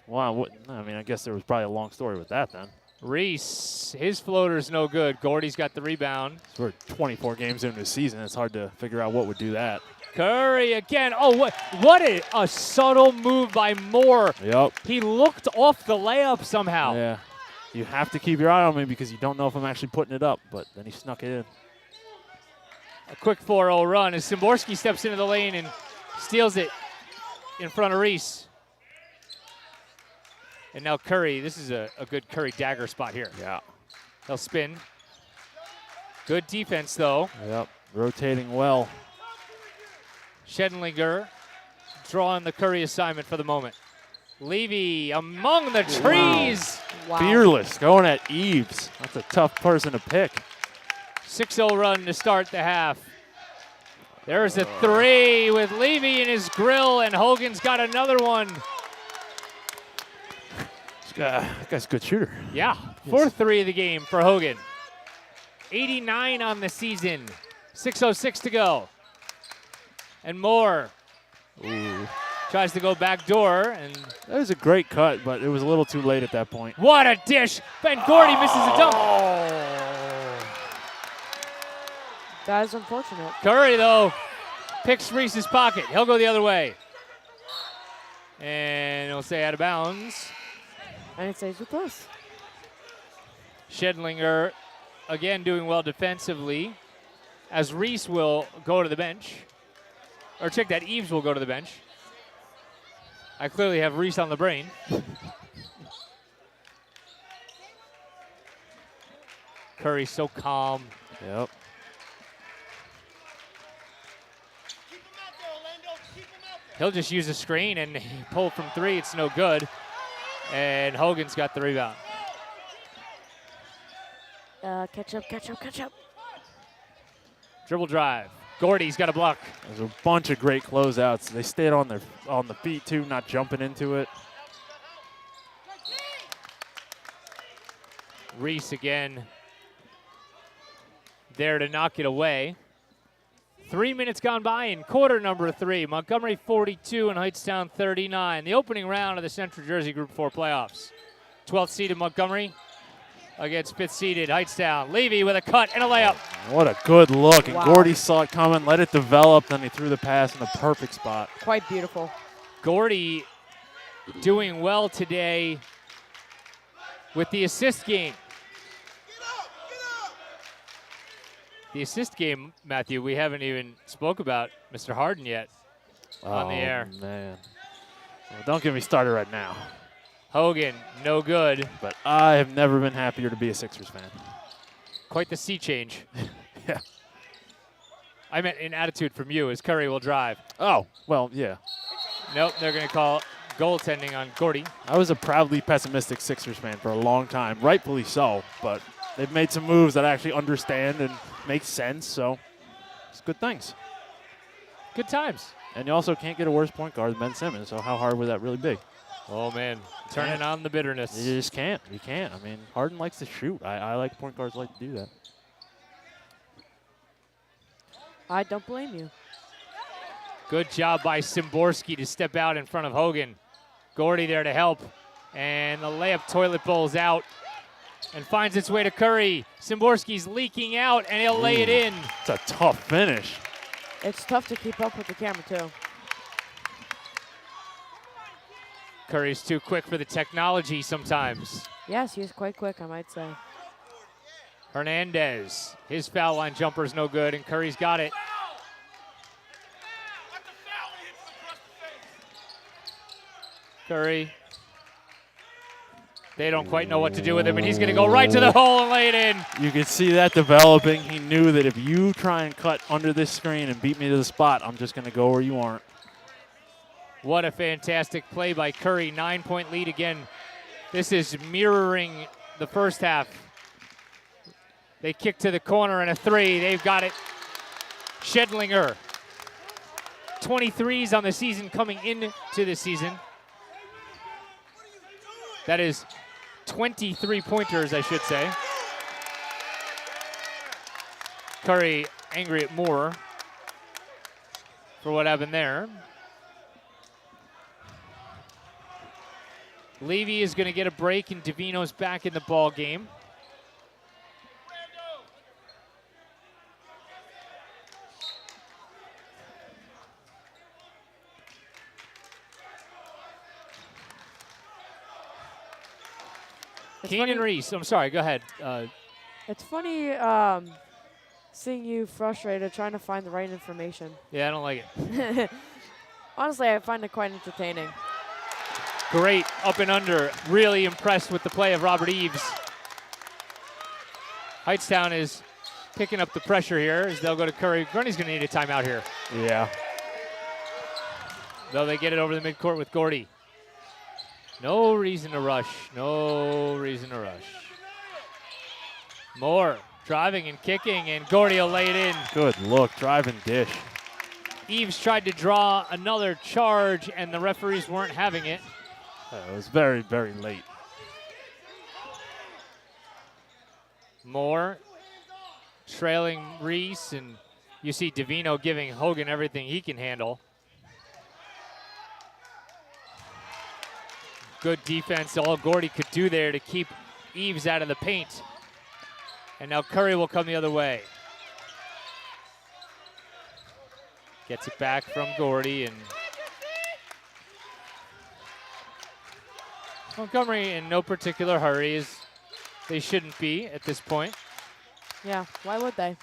Wow. I guess there was probably a long story with that then. Reese, his floater's no good. Gordy's got the rebound. So we're 24 games into the season. It's hard to figure out what would do that. Curry again. Oh, what a subtle move by Moore. Yep. He looked off the layup somehow. Yeah. You have to keep your eye on me because you don't know if I'm actually putting it up, but then he snuck it in. A quick 4-0 run as Szymborski steps into the lane and steals it in front of Reese. And now Curry, this is a good Curry dagger spot here. Yeah. He'll spin. Good defense, though. Yep, rotating well. Schedlinger drawing the Curry assignment for the moment. Levy among the trees. Wow. Fearless, going at Eves. That's a tough person to pick. 6-0 run to start the half. There's a three with Levy in his grill, and Hogan's got another one. That guy's a good shooter. Yeah, fourth three of the game for Hogan. 89 on the season. 6:06 to go. And Moore tries to go back door, and That was a great cut, but it was a little too late at that point. what a dish! Ben Gordy misses a dunk. That is unfortunate. Curry, though, picks Reese's pocket. He'll go the other way. And he'll say out of bounds. And it stays with us. Schedlinger, again, doing well defensively, as Reese will go to the bench. Or check that, Eves will go to the bench. I clearly have Reese on the brain. Curry so calm. Yep. He'll just use a screen and pull from three. It's no good. And Hogan's got the rebound. Catch up, catch up, catch up. Dribble drive. Gordy's got a block. There's a bunch of great closeouts. They stayed on the feet too, not jumping into it. Reese again there to knock it away. 3 minutes gone by in quarter number 3. Montgomery 42 and Hightstown 39. The opening round of the Central Jersey Group 4 playoffs. 12th seeded Montgomery against 5th seeded Hightstown. Levy with a cut and a layup. What a good look. And Wow. Gordy saw it coming, let it develop, then he threw the pass in the perfect spot. Quite beautiful. Gordy doing well today with the assist game. The assist game, Matthew, we haven't even spoke about Mr. Harden yet on the air. Oh, man. Well, don't get me started right now. Hogan, no good. But I have never been happier to be a Sixers fan. Quite the sea change. Yeah. I meant in attitude from you as Curry will drive. Oh, well, yeah. Nope, they're going to call goaltending on Gordy. I was a proudly pessimistic Sixers fan for a long time, rightfully so, but they've made some moves that I actually understand and make sense, so it's good things. Good times. And you also can't get a worse point guard than Ben Simmons, so how hard would that really be? Oh, man. Turning on the bitterness. You just can't. You can't. I mean, Harden likes to shoot. I like point guards like to do that. I don't blame you. Good job by Szymborski to step out in front of Hogan. Gordy there to help. And the layup toilet bowl's out and finds its way to Curry. Szymborski's leaking out, and he'll lay it in. It's a tough finish. It's tough to keep up with the camera, too. Curry's too quick for the technology sometimes. Yes, he's quite quick, I might say. Hernandez, his foul line jumper's no good, and Curry's got it. Curry. They don't quite know what to do with him, and he's going to go right to the hole and lay it in. You can see that developing. He knew that if you try and cut under this screen and beat me to the spot, I'm just going to go where you aren't. What a fantastic play by Curry. 9-point lead again. This is mirroring the first half. They kick to the corner and a three. They've got it. Schedlinger. 23s on the season coming into the season. That is 23 pointers, I should say. Curry angry at Moore for what happened there. Levy is going to get a break, and Davino's back in the ball game. Keenan Reese, I'm sorry, go ahead. It's funny seeing you frustrated trying to find the right information. Yeah, I don't like it. Honestly, I find it quite entertaining. Great up and under. Really impressed with the play of Robert Eves. Hightstown is picking up the pressure here as they'll go to Curry. Grundy's going to need a timeout here. Yeah. Though they get it over the midcourt with Gordy. No reason to rush. No reason to rush. Moore driving and kicking, and Gordy will lay it in. Good look, drive and dish. Eves tried to draw another charge, and the referees weren't having it. It was very, very late. Moore trailing Reese, and you see Davino giving Hogan everything he can handle. Good defense, all Gordy could do there to keep Eves out of the paint. And now Curry will come the other way. Gets it back from Gordy, and Montgomery in no particular hurry, as they shouldn't be at this point. Yeah, why would they?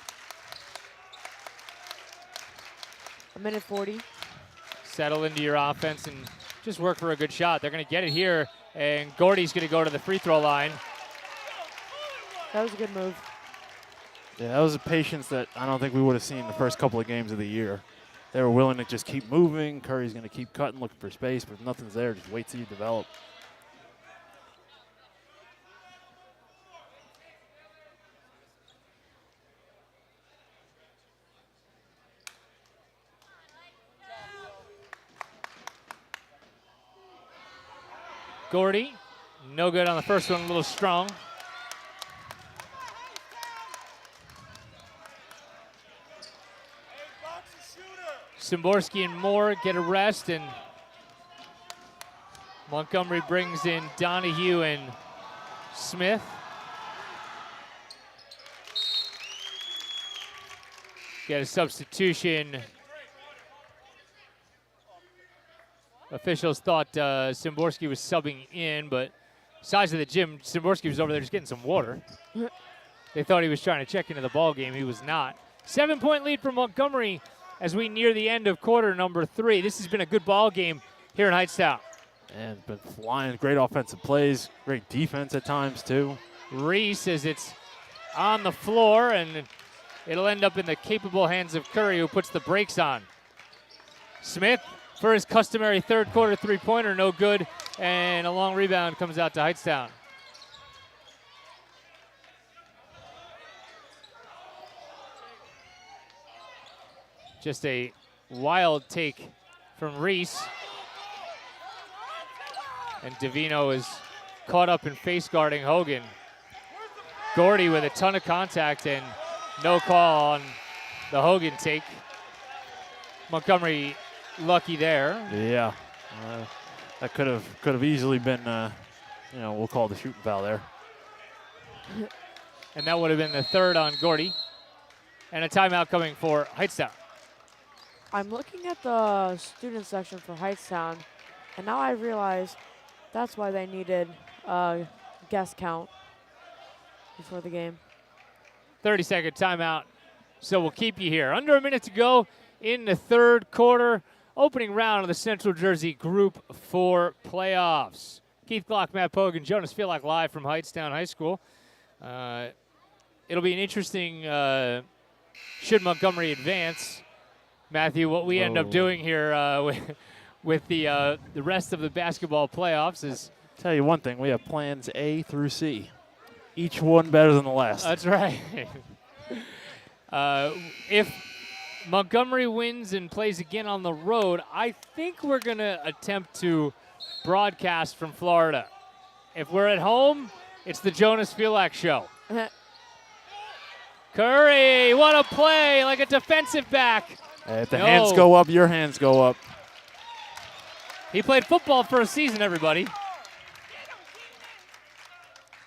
1:40. Settle into your offense and just work for a good shot. They're going to get it here, and Gordy's going to go to the free throw line. That was a good move. Yeah, that was a patience that I don't think we would have seen the first couple of games of the year. They were willing to just keep moving. Curry's going to keep cutting, looking for space, but if nothing's there, just wait till you develop. Gordy, no good on the first one, a little strong. Szymborski and Moore get a rest, and Montgomery brings in Donahue and Smith. Get a substitution. Officials thought Szymborski was subbing in, but size of the gym, Szymborski was over there just getting some water. They thought he was trying to check into the ball game. He was not. 7-point lead for Montgomery as we near the end of quarter number 3. This has been a good ball game here in Hightstown. And been flying, great offensive plays, great defense at times too. Reese, as it's on the floor, and it'll end up in the capable hands of Curry, who puts the brakes on. Smith for his customary third quarter three-pointer, no good, and a long rebound comes out to Hightstown. Just a wild take from Reese. And Davino is caught up in face guarding Hogan. Gordy with a ton of contact and no call on the Hogan take. Montgomery lucky there. Yeah, that could have easily been, we'll call it the shooting foul there. And that would have been the third on Gordy. And a timeout coming for Hightstown. I'm looking at the student section for Hightstown, and now I realize that's why they needed a guest count before the game. 30-second timeout, so we'll keep you here. Under a minute to go in the third quarter. Opening round of the Central Jersey Group 4 playoffs. Keith Glock, Matt Pogue, and Jonas Feelak live from Hightstown High School. It'll be an interesting, should Montgomery advance, Matthew, what we end up doing here with the rest of the basketball playoffs is... Tell you one thing, we have plans A through C. Each one better than the last. That's right. If Montgomery wins and plays again on the road, I think we're going to attempt to broadcast from Florida. If we're at home, it's the Jonas Feelak Show. Curry, what a play, like a defensive back. If the hands go up, your hands go up. He played football for a season, everybody.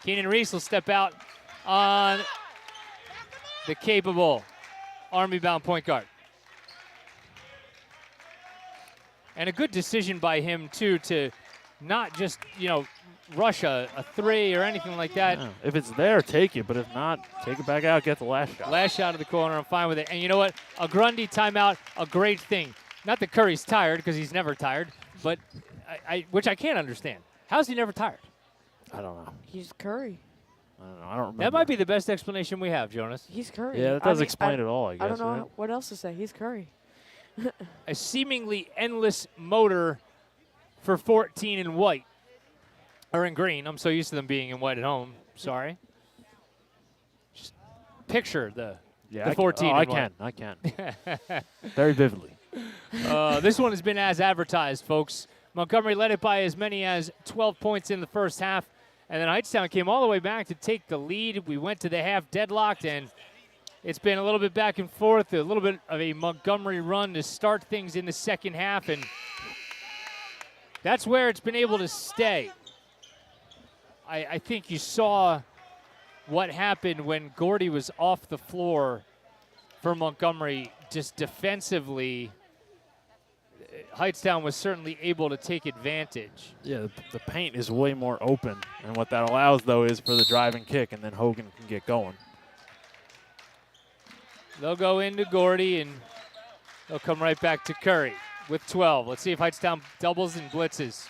Keenan Reese will step out on the capable Army-bound point guard. And a good decision by him, too, to not just, rush a three or anything like that. Yeah. If it's there, take it. But if not, take it back out, get the last shot. Last shot of the corner, I'm fine with it. And you know what? A Grundy timeout, a great thing. Not that Curry's tired, because he's never tired, but which I can't understand. How's he never tired? I don't know. He's Curry. I don't know. I don't remember. That might be the best explanation we have, Jonas. He's Curry. Yeah, that does explain it all, I guess. I don't know right? what else to say. He's Curry. A seemingly endless motor for 14 in white. Or in green. I'm so used to them being in white at home. Sorry. Just picture the 14 in I white. can. Very vividly. This one has been as advertised, folks. Montgomery led it by as many as 12 points in the first half. And then Hightstown came all the way back to take the lead. We went to the half deadlocked, and it's been a little bit back and forth, a little bit of a Montgomery run to start things in the second half, and that's where it's been able to stay. I think you saw what happened when Gordy was off the floor for Montgomery just defensively. Hightstown was certainly able to take advantage. Yeah, the paint is way more open, and what that allows, though, is for the driving kick, and then Hogan can get going. They'll go into Gordy, and they'll come right back to Curry with 12. Let's see if Hightstown doubles and blitzes.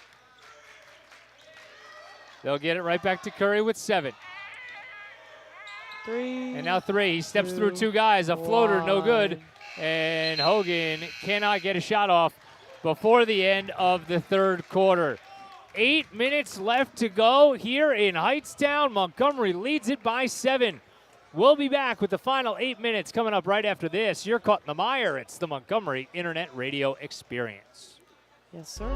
They'll get it right back to Curry with 7. 3. And now 3. He steps through 2 guys. A floater, no good. And Hogan cannot get a shot off before the end of the third quarter. 8 minutes left to go here in Hightstown. Montgomery leads it by 7. We'll be back with the final 8 minutes coming up right after this. You're caught in the mire. It's the Montgomery Internet Radio Experience. Yes, sir.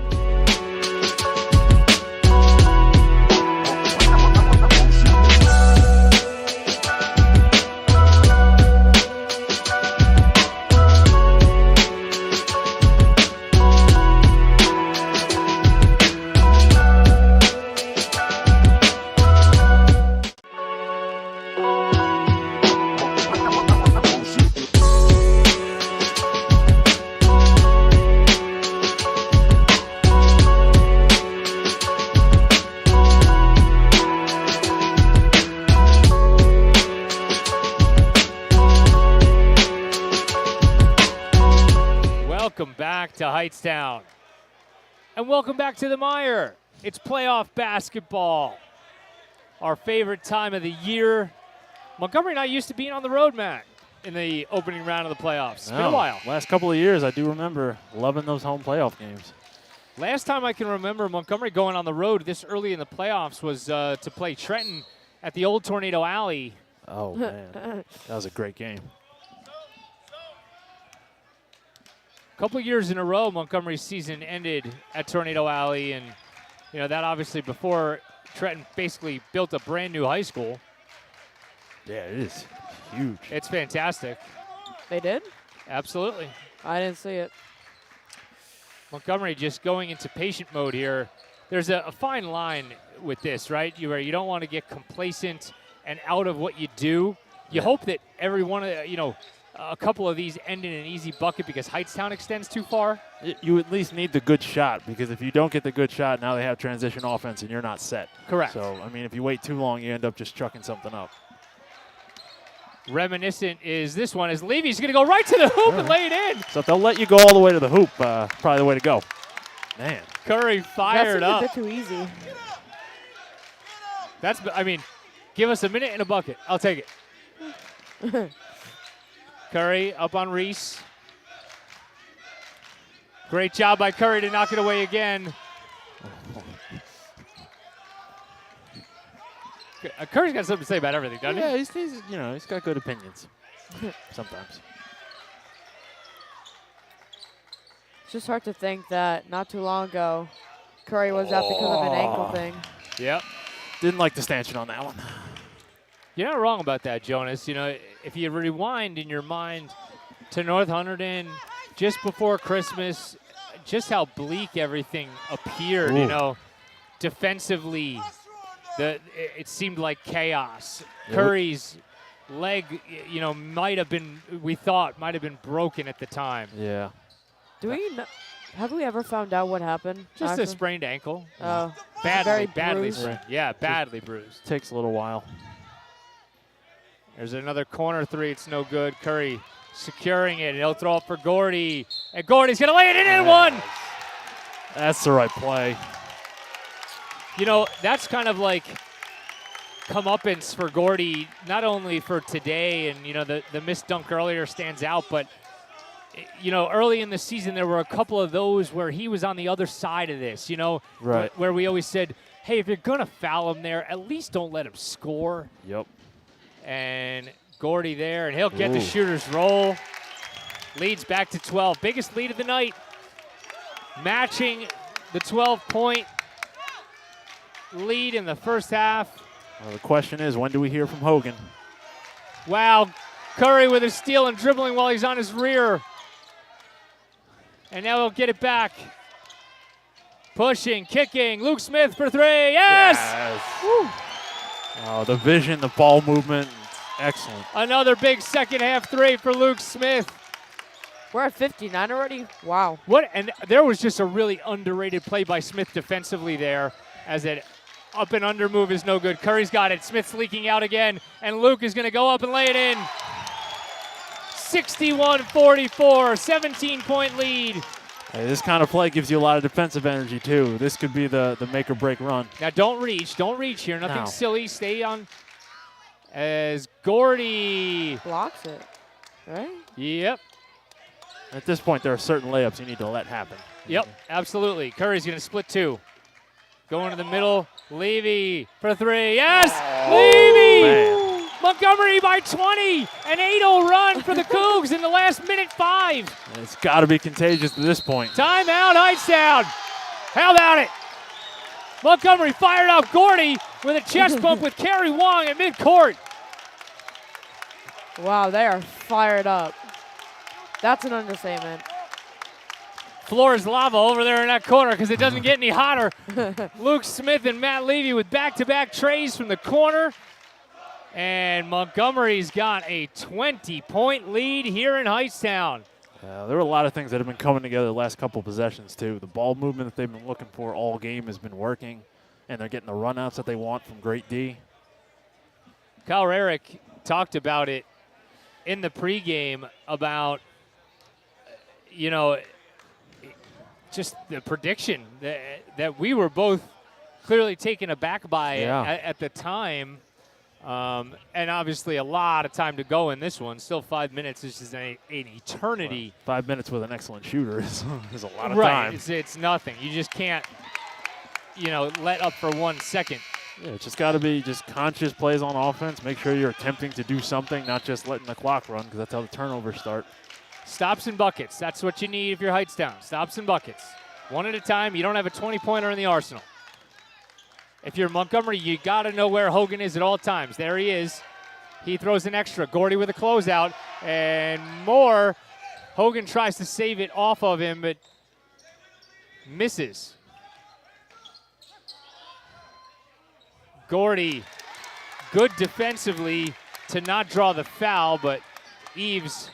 Welcome back to Hightstown. And welcome back to the Mire. It's playoff basketball. Our favorite time of the year. Montgomery not used to being on the road, Matt, in the opening round of the playoffs. It's been a while. Last couple of years, I do remember loving those home playoff games. Last time I can remember Montgomery going on the road this early in the playoffs was to play Trenton at the old Tornado Alley. Oh, man. That was a great game. A couple years in a row, Montgomery's season ended at Tornado Alley, and that obviously before Trenton basically built a brand new high school. Yeah, it is huge. It's fantastic. They did? Absolutely. I didn't see it. Montgomery just going into patient mode here. There's a fine line with this, right? Where you don't want to get complacent and out of what you do. You hope that every one of a couple of these end in an easy bucket because Hightstown extends too far. You at least need the good shot, because if you don't get the good shot, now they have transition offense and you're not set. Correct. So, I mean, if you wait too long, you end up just chucking something up. Reminiscent is this one as Levy's going to go right to the hoop and lay it in. So if they'll let you go all the way to the hoop, probably the way to go. Man. Curry fired up. That's a bit too easy. Give us a minute and a bucket. I'll take it. Curry up on Reese. Great job by Curry to knock it away again. Curry's got something to say about everything, doesn't he? Yeah, he's got good opinions sometimes. It's just hard to think that not too long ago, Curry was out because of an ankle thing. Yep. Didn't like the stanchion on that one. You're not wrong about that, Jonas. If you rewind in your mind to North Hunterdon just before Christmas, just how bleak everything appeared, defensively. It seemed like chaos. Curry's leg, might have been broken at the time. Yeah. Have we ever found out what happened? Just a sprained ankle. Oh. Badly bruised. sprained. Yeah, badly bruised. Takes a little while. There's another corner three. It's no good. Curry securing it. He'll throw it for Gordy. And Gordy's going to lay it in and one. That's the right play. You know, that's kind of like comeuppance for Gordy, not only for today and, you know, the missed dunk earlier stands out, but, you know, early in the season there were a couple of those where he was on the other side of this, you know, right, where we always said, hey, if you're going to foul him there, at least don't let him score. Yep. And Gordy there, and he'll get the shooter's roll. Leads back to 12. Biggest lead of the night. Matching the 12-point lead in the first half. Well, the question is, when do we hear from Hogan? Wow, Curry with his steal and dribbling while he's on his rear. And now he'll get it back. Pushing, kicking, Luke Smith for three, yes! Oh, the vision, the ball movement, excellent. Another big second half three for Luke Smith. We're at 59 already? Wow. And there was just a really underrated play by Smith defensively there, as it up and under move is no good. Curry's got it. Smith's leaking out again, and Luke is going to go up and lay it in. 61-44, 17-point lead. Hey, this kind of play gives you a lot of defensive energy, too. This could be the make or break run. Now, don't reach here. Nothing silly. Stay on. As Gordy blocks it, right? Yep. At this point, there are certain layups you need to let happen. Yep, absolutely. Curry's going to split two. Going to the middle. Levy for three. Yes! Levy! Man. Montgomery by 20. An 8-0 run for the Cougs in the last minute 5. It's got to be contagious at this point. Timeout, Hightstown. How about it? Montgomery fired out Gordy with a chest bump with Kerry Wong at midcourt. Wow, they are fired up. That's an understatement. Floor is lava over there in that corner because it doesn't get any hotter. Luke Smith and Matt Levy with back-to-back trays from the corner. And Montgomery's got a 20-point lead here in Hightstown. There were a lot of things that have been coming together the last couple possessions, too. The ball movement that they've been looking for all game has been working, and they're getting the runouts that they want from great D. Kyle Rarick talked about it in the pregame about, you know, just the prediction that we were both clearly taken aback by at the time. And obviously a lot of time to go in this one. Still 5 minutes. This is an eternity. Well, 5 minutes with an excellent shooter is a lot of time. Right, it's nothing. You just can't, you know, let up for 1 second. Yeah, it's just got to be just conscious plays on offense. Make sure you're attempting to do something, not just letting the clock run, because that's how the turnovers start. Stops and buckets. That's what you need if you're Hightstown. Stops and buckets. One at a time. You don't have a 20-pointer in the arsenal. If you're Montgomery, you got to know where Hogan is at all times. There he is. He throws an extra. Gordy with a closeout. And more. Hogan tries to save it off of him, but misses. Gordy, good defensively to not draw the foul, but Eves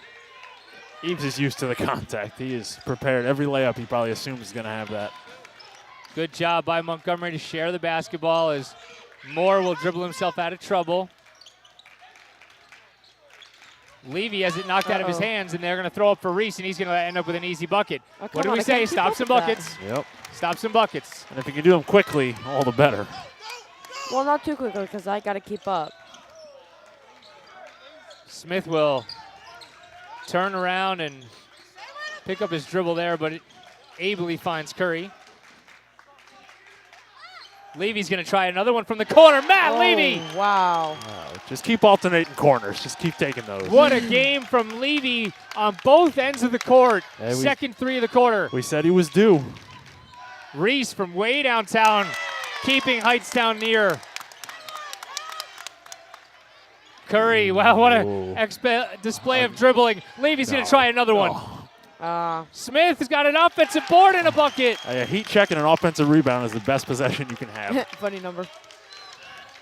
is used to the contact. He is prepared. Every layup he probably assumes is going to have that. Good job by Montgomery to share the basketball as Moore will dribble himself out of trouble. Levy has it knocked out of his hands, and they're going to throw up for Reese, and he's going to end up with an easy bucket. What do we say? Stops and buckets. Yep. Stops and buckets. And if you can do them quickly, all the better. Well, not too quickly because I got to keep up. Smith will turn around and pick up his dribble there, but it ably finds Curry. Levy's going to try another one from the corner. Matt Levy! Wow. Just keep alternating corners. Just keep taking those. What a game from Levy on both ends of the court. Hey, Second three of the quarter. We said he was due. Reese from way downtown, keeping Hightstown near. Curry, wow, what a display of dribbling. Levy's going to try another one. Smith has got an offensive board and a bucket. A heat check and an offensive rebound is the best possession you can have. Funny number.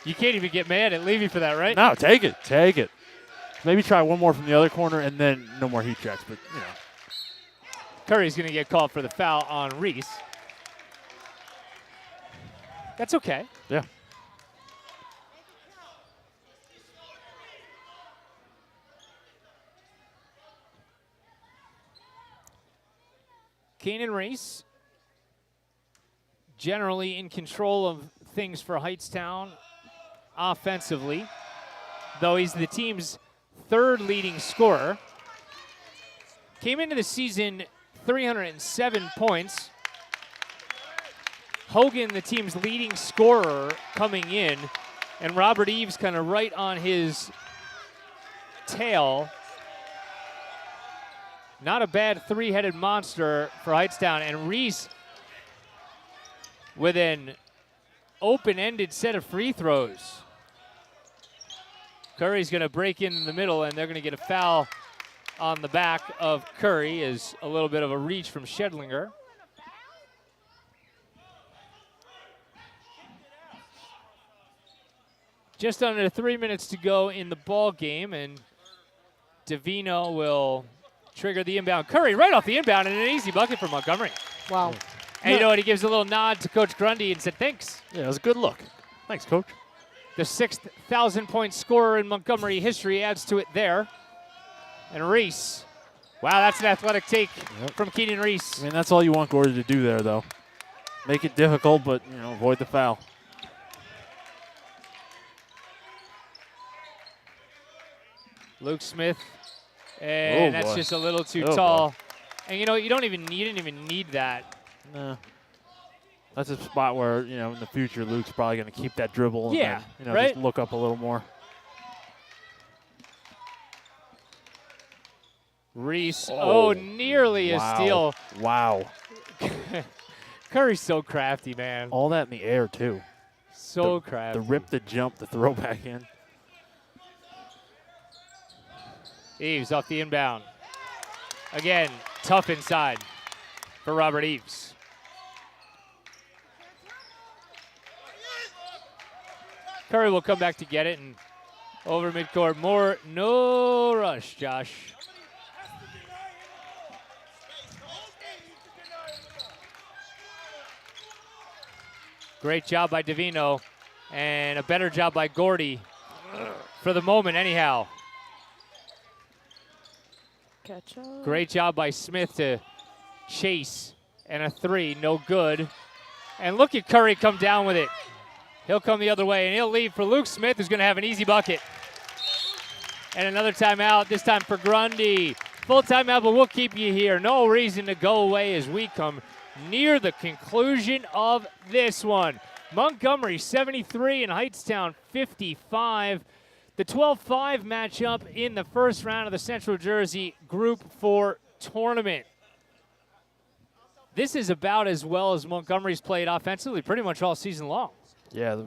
You can't even get mad at Levy for that, right? No, take it. Take it. Maybe try one more from the other corner and then no more heat checks, but, you know. Curry's going to get called for the foul on Reese. That's okay. Yeah. Keenan Reese generally in control of things for Hightstown offensively, though he's the team's third leading scorer. Came into the season 307 points. Hogan, the team's leading scorer, coming in, and Robert Eves kind of right on his tail. Not a bad three-headed monster for Hightstown, and Reese with an open-ended set of free throws. Curry's going to break in the middle, and they're going to get a foul on the back of Curry. Is a little bit of a reach from Schedlinger. Just under 3 minutes to go in the ball game, and Davino will trigger the inbound. Curry right off the inbound, and an easy bucket for Montgomery. Wow. And you know what? He gives a little nod to Coach Grundy and said, thanks. Yeah, it was a good look. Thanks, Coach. The 6,000-point scorer in Montgomery history adds to it there. And Reese. Wow, that's an athletic take from Keenan Reese. I mean, that's all you want Gordy to do there, though. Make it difficult, but, you know, avoid the foul. Luke Smith. And that's just a little too tall. Boy. And, you know, you didn't even need that. No. That's a spot where, you know, in the future, Luke's probably going to keep that dribble and then, you know, just look up a little more. Reese, nearly a steal. Wow. Curry's so crafty, man. All that in the air, too. So crafty. The rip, the jump, the throw back in. Eves off the inbound. Again, tough inside for Robert Eves. Curry will come back to get it, and over midcourt. More, no rush, Josh. Great job by Davino, and a better job by Gordy for the moment anyhow. Catch up. Great job by Smith to chase, and a three, no good. And look at Curry come down with it. He'll come the other way, and he'll leave for Luke Smith, who's going to have an easy bucket. And another timeout, this time for Grundy. Full timeout, but we'll keep you here. No reason to go away as we come near the conclusion of this one. Montgomery 73 and Hightstown 55. The 12-5 matchup in the first round of the Central Jersey Group 4 tournament. This is about as well as Montgomery's played offensively pretty much all season long. Yeah,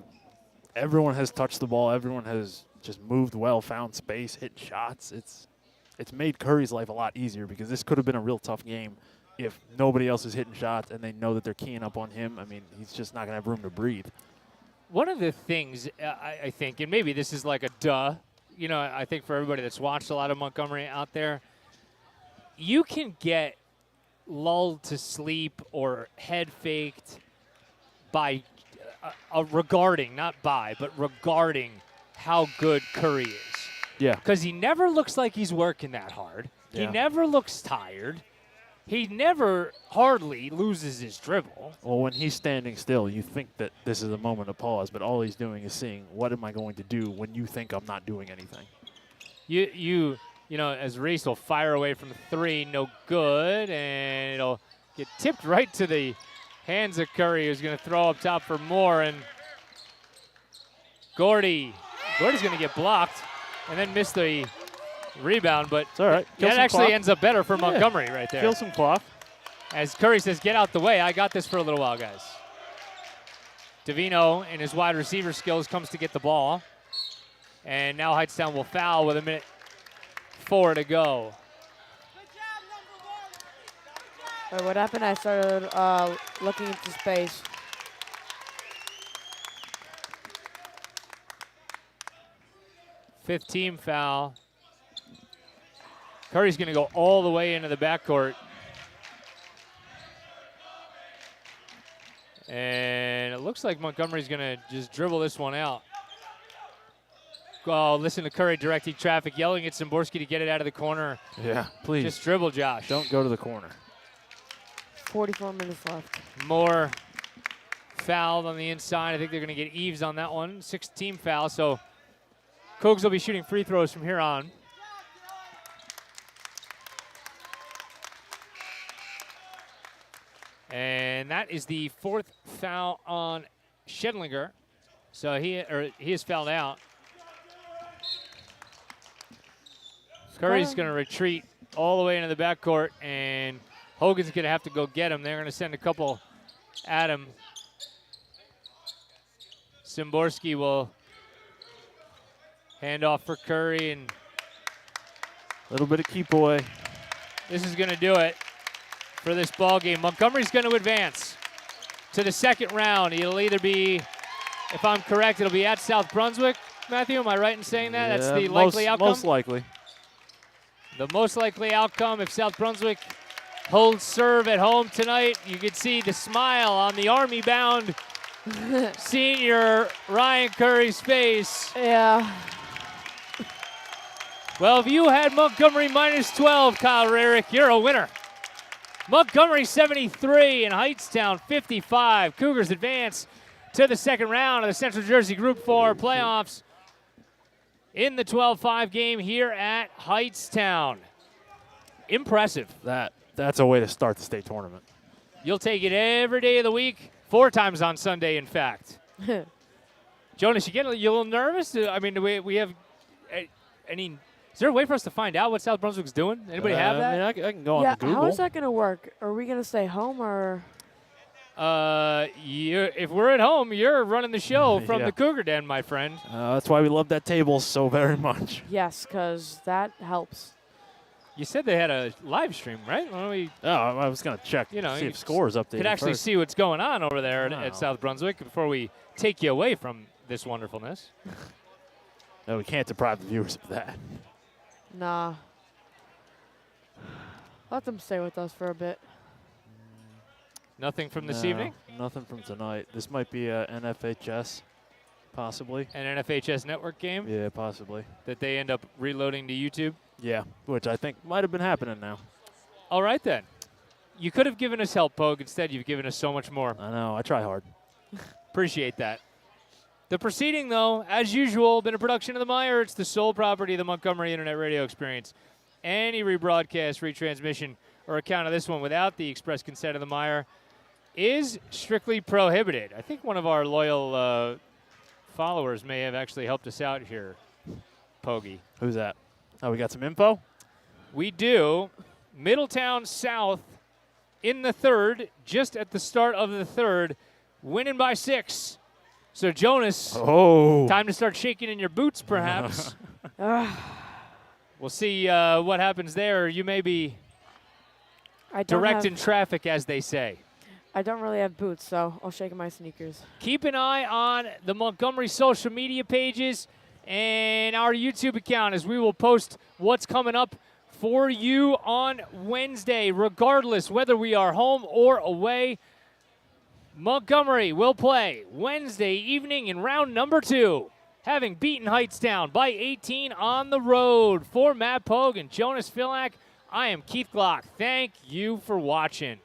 everyone has touched the ball. Everyone has just moved well, found space, hit shots. It's made Curry's life a lot easier because this could have been a real tough game if nobody else is hitting shots and they know that they're keying up on him. I mean, he's just not going to have room to breathe. One of the things I think, and maybe this is like a duh, you know, I think for everybody that's watched a lot of Montgomery out there, you can get lulled to sleep or head faked by regarding how good Curry is. Yeah. Because he never looks like he's working that hard. Yeah. He never looks tired. He never hardly loses his dribble. Well, when he's standing still, you think that this is a moment of pause, but all he's doing is seeing, what am I going to do when you think I'm not doing anything? You know, as Reese will fire away from the three, no good, and it'll get tipped right to the hands of Curry, who's going to throw up top for more, and Gordy's going to get blocked and then miss the rebound, but it's all right. That actually ends up better for Montgomery right there. Kill some clock. As Curry says, get out the way. I got this for a little while, guys. Davino, in his wide receiver skills, comes to get the ball. And now Hightstown will foul with 1:04 to go. What happened? I started looking into space. Fifth team foul. Curry's going to go all the way into the backcourt. And it looks like Montgomery's going to just dribble this one out. Oh, listen to Curry directing traffic, yelling at Szymborski to get it out of the corner. Yeah, please. Just dribble, Josh. Don't go to the corner. 44 minutes left. Moore fouled on the inside. I think they're going to get Eves on that one. 6-team foul, so Cougs will be shooting free throws from here on. And that is the 4th foul on Schedlinger. So he is fouled out. Curry's going to retreat all the way into the backcourt, and Hogan's going to have to go get him. They're going to send a couple at him. Szymborski will hand off for Curry, and A little bit of keep away. this is going to do it for this ball game. Montgomery's going to advance to the second round. It'll either be, if I'm correct, it'll be at South Brunswick. Matthew, am I right in saying that? That's the likely outcome? Most likely. The most likely outcome, if South Brunswick holds serve at home tonight, you can see the smile on the Army-bound senior Ryan Curry's face. Yeah. Well, if you had Montgomery minus 12, Kyle Rarick, you're a winner. Montgomery 73 and Hightstown 55. Cougars advance to the second round of the Central Jersey Group 4 playoffs in the 12-5 game here at Hightstown. Impressive. That's a way to start the state tournament. You'll take it every day of the week, 4 times on Sunday, in fact. Jonas, you get a little nervous? I mean, do we have any? Is there a way for us to find out what South Brunswick's doing? Anybody have that? I mean, I can go on Yeah, Google. how is that going to work? Are we going to stay home or? If we're at home, you're running the show from Yeah. the Cougar Den, my friend. That's why we love that table so very much. Yes, because that helps. You said they had a live stream, right? Why don't we Oh, I was going to check, You know, see you if scores updated could actually first. see what's going on over there Wow. at South Brunswick before we take you away from this wonderfulness. No, we can't deprive the viewers of that. Nah. Let them stay with us for a bit. Nothing from this No, evening? Nothing from tonight. This might be a NFHS, possibly. An NFHS network game Yeah, possibly. that they end up reloading to YouTube? Yeah, which I think might have been happening now. All right, then. You could have given us help, Pogue. Instead, you've given us so much more. I know. I try hard. Appreciate that. The proceeding, though, as usual, been a production of the MIRE. It's the sole property of the Montgomery Internet Radio Experience. Any rebroadcast, retransmission, or account of this one without the express consent of the MIRE is strictly prohibited. I think one of our loyal followers may have actually helped us out here, Pogie. Who's that? Oh, we got some info? We do. Middletown South in the third, just at the start of the third, winning by 6. So, Jonas, Oh. time to start shaking in your boots, perhaps. We'll see what happens there. You may be directing traffic, as they say. I don't really have boots, so I'll shake in my sneakers. Keep an eye on the Montgomery social media pages and our YouTube account, as we will post what's coming up for you on Wednesday, regardless whether we are home or away. Montgomery will play Wednesday evening in round number 2, having beaten Hightstown by 18 on the road. For Matt Pogue and Jonas Filak, I am Keith Glock. Thank you for watching.